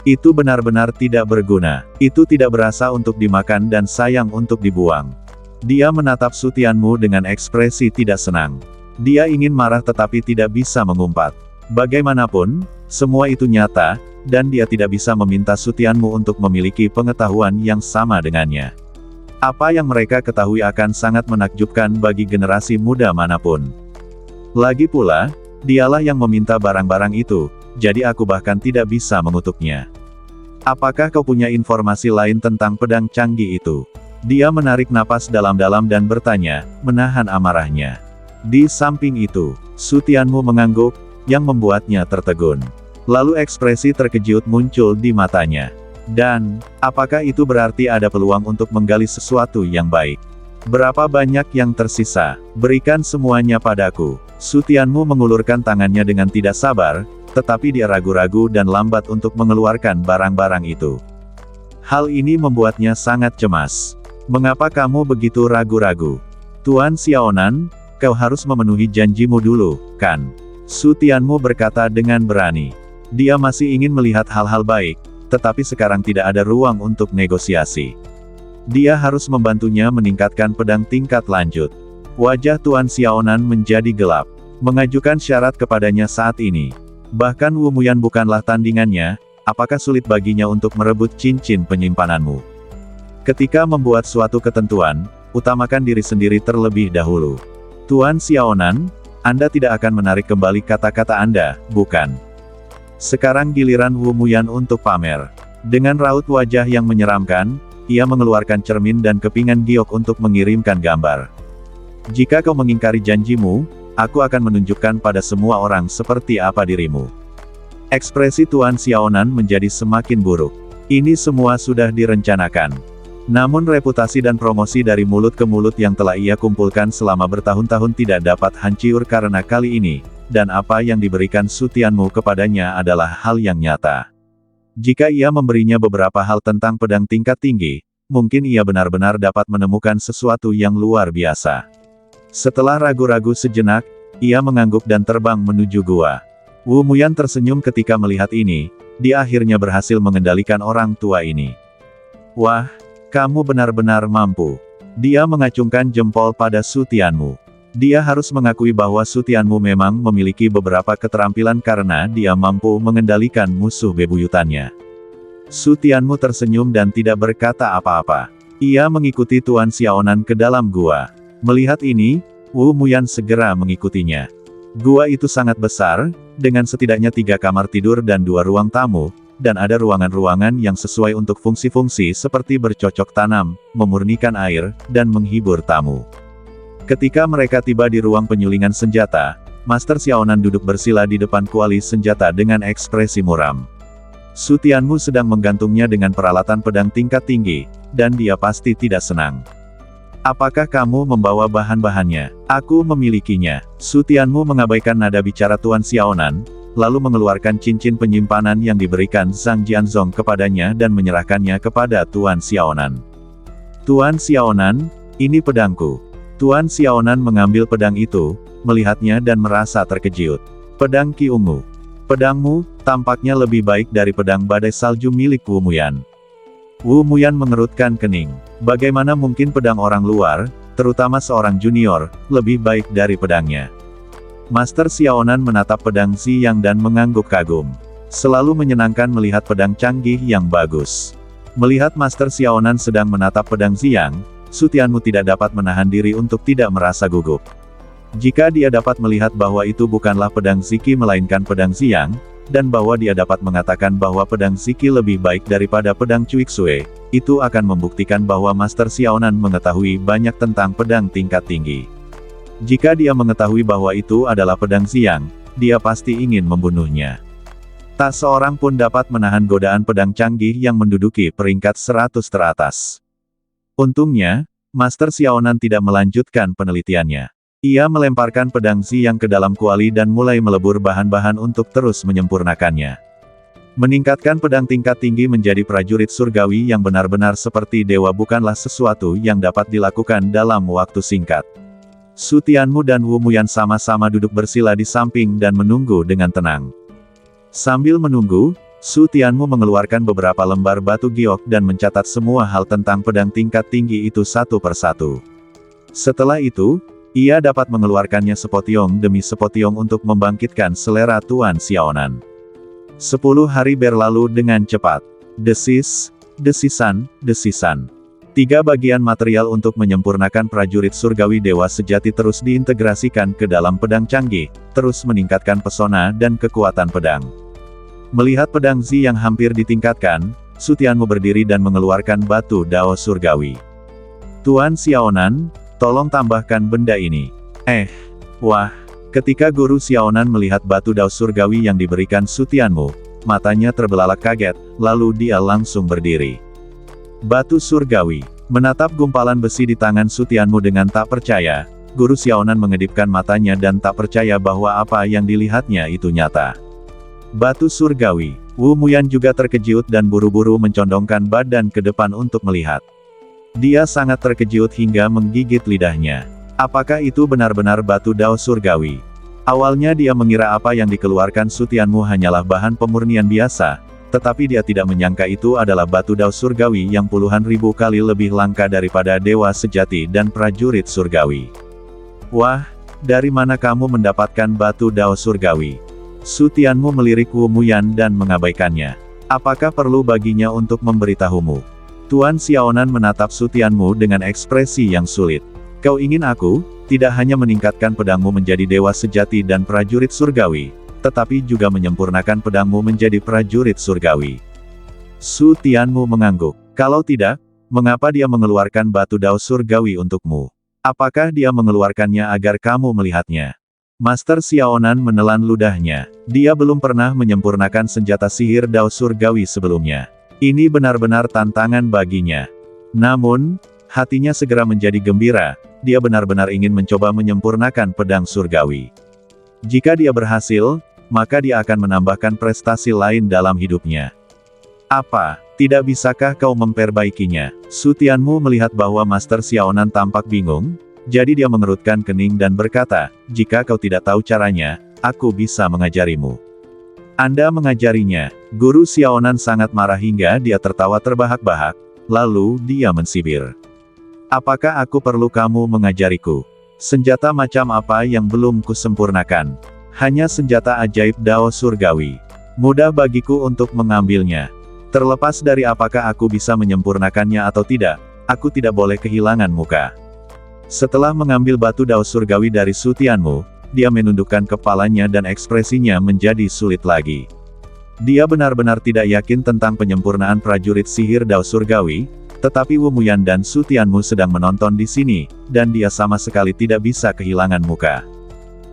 Itu benar-benar tidak berguna. Itu tidak berasa untuk dimakan dan sayang untuk dibuang. Dia menatap Su Tianmu dengan ekspresi tidak senang. Dia ingin marah tetapi tidak bisa mengumpat. Bagaimanapun, Semua itu nyata, dan dia tidak bisa meminta Su Tianmu untuk memiliki pengetahuan yang sama dengannya. Apa yang mereka ketahui akan sangat menakjubkan bagi generasi muda manapun. Lagi pula, dialah yang meminta barang-barang itu, jadi aku bahkan tidak bisa mengutuknya. Apakah kau punya informasi lain tentang pedang canggih itu? Dia menarik napas dalam-dalam dan bertanya, menahan amarahnya. Di samping itu, Su Tianmu mengangguk, yang membuatnya tertegun. Lalu ekspresi terkejut muncul di matanya. Dan, apakah itu berarti ada peluang untuk menggali sesuatu yang baik? Berapa banyak yang tersisa? Berikan semuanya padaku. Su Tianmu mengulurkan tangannya dengan tidak sabar, tetapi dia ragu-ragu dan lambat untuk mengeluarkan barang-barang itu. Hal ini membuatnya sangat cemas. Mengapa kamu begitu ragu-ragu? Tuan Xiaonan, kau harus memenuhi janjimu dulu, kan? Su Tianmu berkata dengan berani. Dia masih ingin melihat hal-hal baik, tetapi sekarang tidak ada ruang untuk negosiasi. Dia harus membantunya meningkatkan pedang tingkat lanjut. Wajah Tuan Xiaonan menjadi gelap. Mengajukan syarat kepadanya saat ini. Bahkan Wu Muyan bukanlah tandingannya, apakah sulit baginya untuk merebut cincin penyimpananmu? Ketika membuat suatu ketentuan, utamakan diri sendiri terlebih dahulu. Tuan Xiaonan, Anda tidak akan menarik kembali kata-kata Anda, bukan? Sekarang giliran Wu Muyan untuk pamer. Dengan raut wajah yang menyeramkan, ia mengeluarkan cermin dan kepingan giok untuk mengirimkan gambar. Jika kau mengingkari janjimu, aku akan menunjukkan pada semua orang seperti apa dirimu. Ekspresi Tuan Xiaonan menjadi semakin buruk. Ini semua sudah direncanakan. Namun reputasi dan promosi dari mulut ke mulut yang telah ia kumpulkan selama bertahun-tahun tidak dapat hancur karena kali ini, dan apa yang diberikan Su Tianmu kepadanya adalah hal yang nyata. Jika ia memberinya beberapa hal tentang pedang tingkat tinggi, mungkin ia benar-benar dapat menemukan sesuatu yang luar biasa. Setelah ragu-ragu sejenak, ia mengangguk dan terbang menuju gua. Wu Muyan tersenyum ketika melihat ini, dia akhirnya berhasil mengendalikan orang tua ini. Wah, kamu benar-benar mampu. Dia mengacungkan jempol pada Su Tianmu. Dia harus mengakui bahwa Su Tianmu memang memiliki beberapa keterampilan karena dia mampu mengendalikan musuh bebuyutannya. Su Tianmu tersenyum dan tidak berkata apa-apa. Ia mengikuti Tuan Xiaonan ke dalam gua. Melihat ini, Wu Muyan segera mengikutinya. Gua itu sangat besar, dengan setidaknya 3 kamar tidur dan 2 ruang tamu, dan ada ruangan-ruangan yang sesuai untuk fungsi-fungsi seperti bercocok tanam, memurnikan air, dan menghibur tamu. Ketika mereka tiba di ruang penyulingan senjata, Master Xiaonan duduk bersila di depan kuali senjata dengan ekspresi muram. Su Tianmu sedang menggantungnya dengan peralatan pedang tingkat tinggi, dan dia pasti tidak senang. Apakah kamu membawa bahan-bahannya? Aku memilikinya. Su Tianmu mengabaikan nada bicara Tuan Xiaonan, lalu mengeluarkan cincin penyimpanan yang diberikan Zhang Jianzong kepadanya dan menyerahkannya kepada Tuan Xiaonan. Tuan Xiaonan, ini pedangku. Tuan Xiaonan mengambil pedang itu, melihatnya dan merasa terkejut. Pedang Ki Ungu. Pedangmu, tampaknya lebih baik dari pedang badai salju milik Wu Muyan. Wu Muyan mengerutkan kening. Bagaimana mungkin pedang orang luar, terutama seorang junior, lebih baik dari pedangnya? Master Xiaonan menatap pedang Ziyang dan mengangguk kagum. Selalu menyenangkan melihat pedang canggih yang bagus. Melihat Master Xiaonan sedang menatap pedang Ziyang, Su Tianmu tidak dapat menahan diri untuk tidak merasa gugup. Jika dia dapat melihat bahwa itu bukanlah pedang Ziki melainkan pedang Ziyang, dan bahwa dia dapat mengatakan bahwa pedang Ziki lebih baik daripada pedang Cuixue, itu akan membuktikan bahwa Master Xiaonan mengetahui banyak tentang pedang tingkat tinggi. Jika dia mengetahui bahwa itu adalah pedang Ziyang, dia pasti ingin membunuhnya. Tak seorang pun dapat menahan godaan pedang canggih yang menduduki peringkat 100 teratas. Untungnya, Master Xiaonan tidak melanjutkan penelitiannya. Ia melemparkan pedang Ziyang ke dalam kuali dan mulai melebur bahan-bahan untuk terus menyempurnakannya. Meningkatkan pedang tingkat tinggi menjadi prajurit surgawi yang benar-benar seperti dewa bukanlah sesuatu yang dapat dilakukan dalam waktu singkat. Su Tianmu dan Wu Muyan sama-sama duduk bersila di samping dan menunggu dengan tenang. Sambil menunggu, Su Tianmu mengeluarkan beberapa lembar batu giok dan mencatat semua hal tentang pedang tingkat tinggi itu satu persatu. Setelah itu, ia dapat mengeluarkannya sepotiong demi sepotiong untuk membangkitkan selera Tuan Xiaonan. 10 hari berlalu dengan cepat. Desisan. 3 bagian material untuk menyempurnakan prajurit surgawi dewa sejati terus diintegrasikan ke dalam pedang canggih, terus meningkatkan pesona dan kekuatan pedang. Melihat pedang Zi yang hampir ditingkatkan, Su Tianmu berdiri dan mengeluarkan batu dao surgawi. Tuan Xiaonan, tolong tambahkan benda ini. Wah, ketika Guru Xiaonan melihat batu dao surgawi yang diberikan Su Tianmu, matanya terbelalak kaget, lalu dia langsung berdiri. Batu surgawi. Menatap gumpalan besi di tangan Su Tianmu dengan tak percaya, Guru Xiaonan mengedipkan matanya dan tak percaya bahwa apa yang dilihatnya itu nyata. Batu surgawi. Wu Muyan juga terkejut dan buru-buru mencondongkan badan ke depan untuk melihat. Dia sangat terkejut hingga menggigit lidahnya. Apakah itu benar-benar batu dao surgawi? Awalnya dia mengira apa yang dikeluarkan Su Tianmu hanyalah bahan pemurnian biasa, tetapi dia tidak menyangka itu adalah batu dao surgawi yang puluhan ribu kali lebih langka daripada dewa sejati dan prajurit surgawi. Wah, dari mana kamu mendapatkan batu dao surgawi? Su Tianmu melirik Wu Muyan dan mengabaikannya. Apakah perlu baginya untuk memberitahumu? Tuan Xiaonan menatap Su Tianmu dengan ekspresi yang sulit. Kau ingin aku, tidak hanya meningkatkan pedangmu menjadi dewa sejati dan prajurit surgawi, tetapi juga menyempurnakan pedangmu menjadi prajurit surgawi. Su Tianmu mengangguk. Kalau tidak, mengapa dia mengeluarkan batu dao surgawi untukmu? Apakah dia mengeluarkannya agar kamu melihatnya? Master Xiaonan menelan ludahnya. Dia belum pernah menyempurnakan senjata sihir dao surgawi sebelumnya. Ini benar-benar tantangan baginya. Namun, hatinya segera menjadi gembira, dia benar-benar ingin mencoba menyempurnakan pedang surgawi. Jika dia berhasil, maka dia akan menambahkan prestasi lain dalam hidupnya. Apa, tidak bisakah kau memperbaikinya? Su Tianmu melihat bahwa Master Xiaonan tampak bingung, jadi dia mengerutkan kening dan berkata, jika kau tidak tahu caranya, aku bisa mengajarimu. Anda mengajarinya. Guru Xiaonan sangat marah hingga dia tertawa terbahak-bahak, lalu dia mensibir. Apakah aku perlu kamu mengajariku? Senjata macam apa yang belum kusempurnakan? Hanya senjata ajaib dao surgawi. Mudah bagiku untuk mengambilnya. Terlepas dari apakah aku bisa menyempurnakannya atau tidak, aku tidak boleh kehilangan muka. Setelah mengambil batu dao surgawi dari Su Tianmu, dia menundukkan kepalanya dan ekspresinya menjadi sulit lagi. Dia benar-benar tidak yakin tentang penyempurnaan prajurit sihir dao surgawi, tetapi Wu Muyan dan Su Tianmu sedang menonton di sini, dan dia sama sekali tidak bisa kehilangan muka.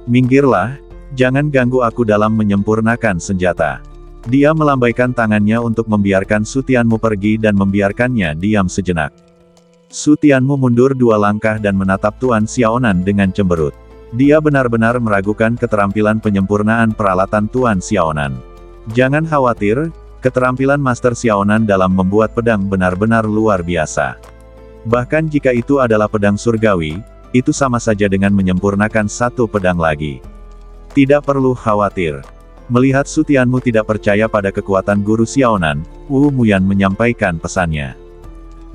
Minggirlah, jangan ganggu aku dalam menyempurnakan senjata. Dia melambaikan tangannya untuk membiarkan Su Tianmu pergi dan membiarkannya diam sejenak. Su Tianmu mundur 2 langkah dan menatap Tuan Xiaonan dengan cemberut. Dia benar-benar meragukan keterampilan penyempurnaan peralatan Tuan Xiaonan. Jangan khawatir, keterampilan Master Xiaonan dalam membuat pedang benar-benar luar biasa. Bahkan jika itu adalah pedang surgawi, itu sama saja dengan menyempurnakan satu pedang lagi. Tidak perlu khawatir. Melihat Su Tianmu tidak percaya pada kekuatan Guru Xiaonan, Wu Muyan menyampaikan pesannya.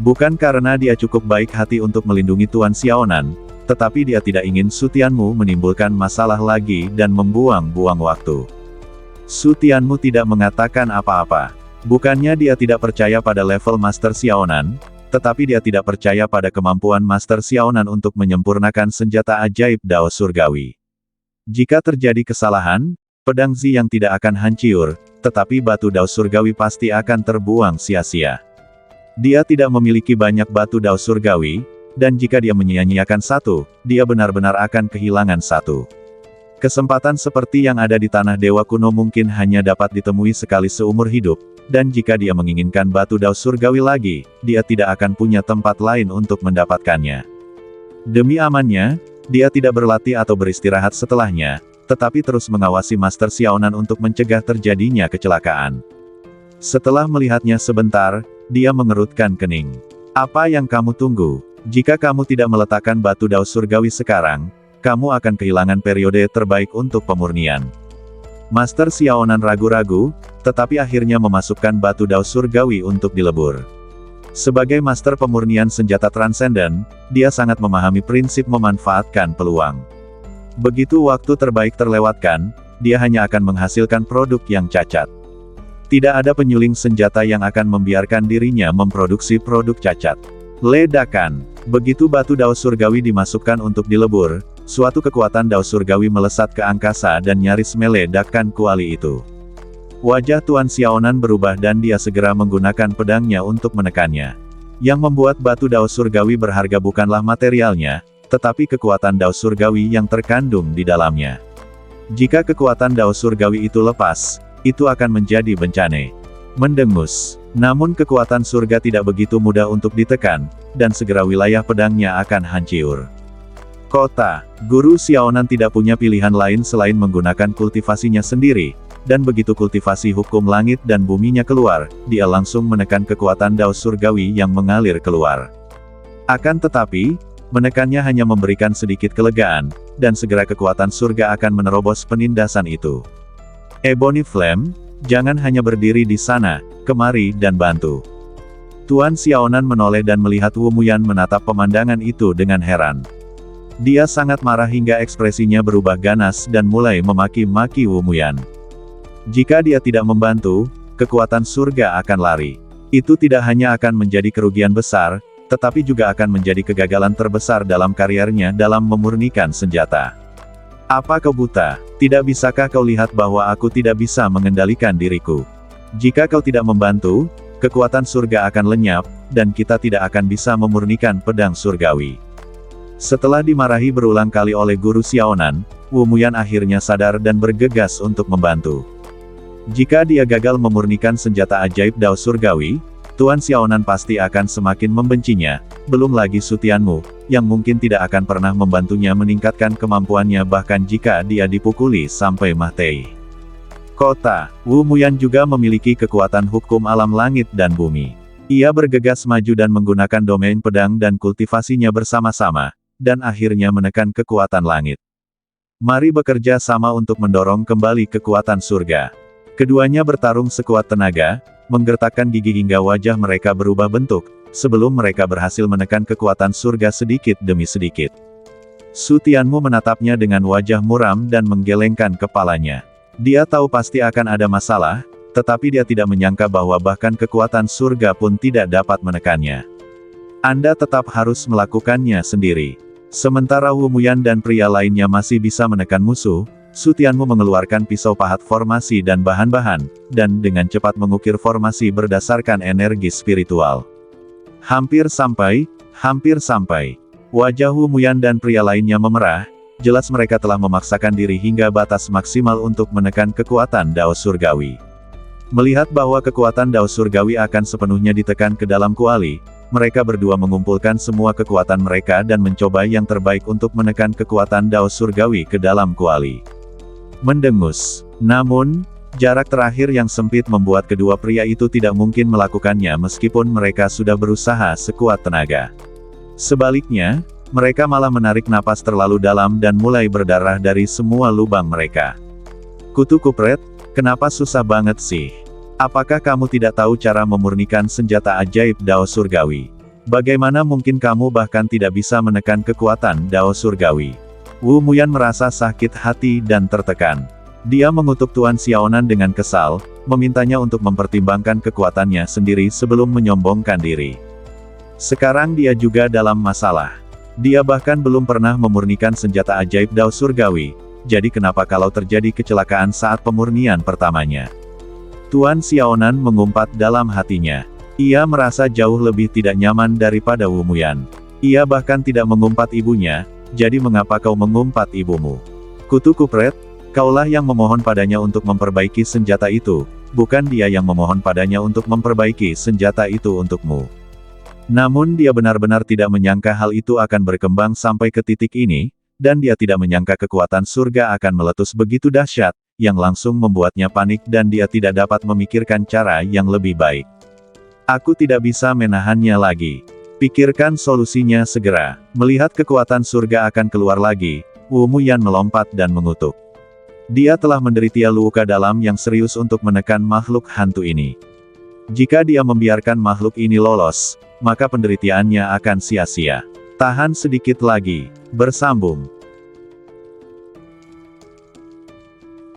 Bukan karena dia cukup baik hati untuk melindungi Tuan Xiaonan, tetapi dia tidak ingin Su Tianmu menimbulkan masalah lagi dan membuang-buang waktu. Su Tianmu tidak mengatakan apa-apa. Bukannya dia tidak percaya pada level Master Xiaonan, tetapi dia tidak percaya pada kemampuan Master Xiaonan untuk menyempurnakan senjata ajaib dao surgawi. Jika terjadi kesalahan, pedang Zi yang tidak akan hancur, tetapi batu dao surgawi pasti akan terbuang sia-sia. Dia tidak memiliki banyak batu dao surgawi, dan jika dia menyia-nyiakan satu, dia benar-benar akan kehilangan satu. Kesempatan seperti yang ada di tanah dewa kuno mungkin hanya dapat ditemui sekali seumur hidup, dan jika dia menginginkan batu dao surgawi lagi, dia tidak akan punya tempat lain untuk mendapatkannya. Demi amannya, dia tidak berlatih atau beristirahat setelahnya, tetapi terus mengawasi Master Xiaonan untuk mencegah terjadinya kecelakaan. Setelah melihatnya sebentar, dia mengerutkan kening. Apa yang kamu tunggu? Jika kamu tidak meletakkan batu dao surgawi sekarang, kamu akan kehilangan periode terbaik untuk pemurnian. Master Xiaonan ragu-ragu, tetapi akhirnya memasukkan batu dao surgawi untuk dilebur. Sebagai master pemurnian senjata transenden, dia sangat memahami prinsip memanfaatkan peluang. Begitu waktu terbaik terlewatkan, dia hanya akan menghasilkan produk yang cacat. Tidak ada penyuling senjata yang akan membiarkan dirinya memproduksi produk cacat. Ledakan. Begitu batu Dao Surgawi dimasukkan untuk dilebur, suatu kekuatan Dao Surgawi melesat ke angkasa dan nyaris meledakkan kuali itu. Wajah Tuan Xiaonan berubah dan dia segera menggunakan pedangnya untuk menekannya. Yang membuat batu Dao Surgawi berharga bukanlah materialnya, tetapi kekuatan Dao Surgawi yang terkandung di dalamnya. Jika kekuatan Dao Surgawi itu lepas, itu akan menjadi bencana. Mendengus. Namun kekuatan surga tidak begitu mudah untuk ditekan, dan segera wilayah pedangnya akan hancur. Kota. Guru Xiaonan tidak punya pilihan lain selain menggunakan kultivasinya sendiri, dan begitu kultivasi hukum langit dan buminya keluar, dia langsung menekan kekuatan Dao Surgawi yang mengalir keluar. Akan tetapi, menekannya hanya memberikan sedikit kelegaan, dan segera kekuatan surga akan menerobos penindasan itu. Ebony Flame, jangan hanya berdiri di sana, kemari dan bantu. Tuan Xiaonan menoleh dan melihat Wu Muyan menatap pemandangan itu dengan heran. Dia sangat marah hingga ekspresinya berubah ganas dan mulai memaki-maki Wu Muyan. Jika dia tidak membantu, kekuatan surga akan lari. Itu tidak hanya akan menjadi kerugian besar, tetapi juga akan menjadi kegagalan terbesar dalam karirnya dalam memurnikan senjata. Apa kau buta? Tidak bisakah kau lihat bahwa aku tidak bisa mengendalikan diriku? Jika kau tidak membantu, kekuatan surga akan lenyap, dan kita tidak akan bisa memurnikan pedang surgawi. Setelah dimarahi berulang kali oleh Guru Xiaonan, Wu Muyan akhirnya sadar dan bergegas untuk membantu. Jika dia gagal memurnikan senjata ajaib Dao Surgawi, Tuan Xiaonan pasti akan semakin membencinya, belum lagi Su Tianmu, yang mungkin tidak akan pernah membantunya meningkatkan kemampuannya bahkan jika dia dipukuli sampai mati. Kota. Wu Muyan juga memiliki kekuatan hukum alam langit dan bumi. Ia bergegas maju dan menggunakan domain pedang dan kultivasinya bersama-sama, dan akhirnya menekan kekuatan langit. Mari bekerja sama untuk mendorong kembali kekuatan surga. Keduanya bertarung sekuat tenaga, menggertakkan gigi hingga wajah mereka berubah bentuk, sebelum mereka berhasil menekan kekuatan surga sedikit demi sedikit. Su Tianmu menatapnya dengan wajah muram dan menggelengkan kepalanya. Dia tahu pasti akan ada masalah, tetapi dia tidak menyangka bahwa bahkan kekuatan surga pun tidak dapat menekannya. Anda tetap harus melakukannya sendiri. Sementara Wu Muyan dan pria lainnya masih bisa menekan musuh, Su Tianmu mengeluarkan pisau pahat formasi dan bahan-bahan, dan dengan cepat mengukir formasi berdasarkan energi spiritual. Hampir sampai. Wajah Wu Muyan dan pria lainnya memerah, jelas mereka telah memaksakan diri hingga batas maksimal untuk menekan kekuatan Dao Surgawi. Melihat bahwa kekuatan Dao Surgawi akan sepenuhnya ditekan ke dalam kuali, mereka berdua mengumpulkan semua kekuatan mereka dan mencoba yang terbaik untuk menekan kekuatan Dao Surgawi ke dalam kuali. Mendengus. Namun, jarak terakhir yang sempit membuat kedua pria itu tidak mungkin melakukannya meskipun mereka sudah berusaha sekuat tenaga. Sebaliknya, mereka malah menarik napas terlalu dalam dan mulai berdarah dari semua lubang mereka. Kutu kupret, kenapa susah banget sih? Apakah kamu tidak tahu cara memurnikan senjata ajaib Dao Surgawi? Bagaimana mungkin kamu bahkan tidak bisa menekan kekuatan Dao Surgawi? Wu Muyan merasa sakit hati dan tertekan. Dia mengutuk Tuan Xiaonan dengan kesal, memintanya untuk mempertimbangkan kekuatannya sendiri sebelum menyombongkan diri. Sekarang dia juga dalam masalah. Dia bahkan belum pernah memurnikan senjata ajaib Dao Surgawi, jadi kenapa kalau terjadi kecelakaan saat pemurnian pertamanya? Tuan Xiaonan mengumpat dalam hatinya. Ia merasa jauh lebih tidak nyaman daripada Wu Muyan. Ia bahkan tidak mengumpat ibunya, jadi mengapa kau mengumpat ibumu? Kutu kupret, kaulah yang memohon padanya untuk memperbaiki senjata itu, bukan dia yang memohon padanya untuk memperbaiki senjata itu untukmu. Namun dia benar-benar tidak menyangka hal itu akan berkembang sampai ke titik ini, dan dia tidak menyangka kekuatan surga akan meletus begitu dahsyat, yang langsung membuatnya panik dan dia tidak dapat memikirkan cara yang lebih baik. Aku tidak bisa menahannya lagi. Pikirkan solusinya segera. Melihat kekuatan surga akan keluar lagi, Wu Muyan melompat dan mengutuk. Dia telah menderita luka dalam yang serius untuk menekan makhluk hantu ini. Jika dia membiarkan makhluk ini lolos, maka penderitaannya akan sia-sia. Tahan sedikit lagi. Bersambung.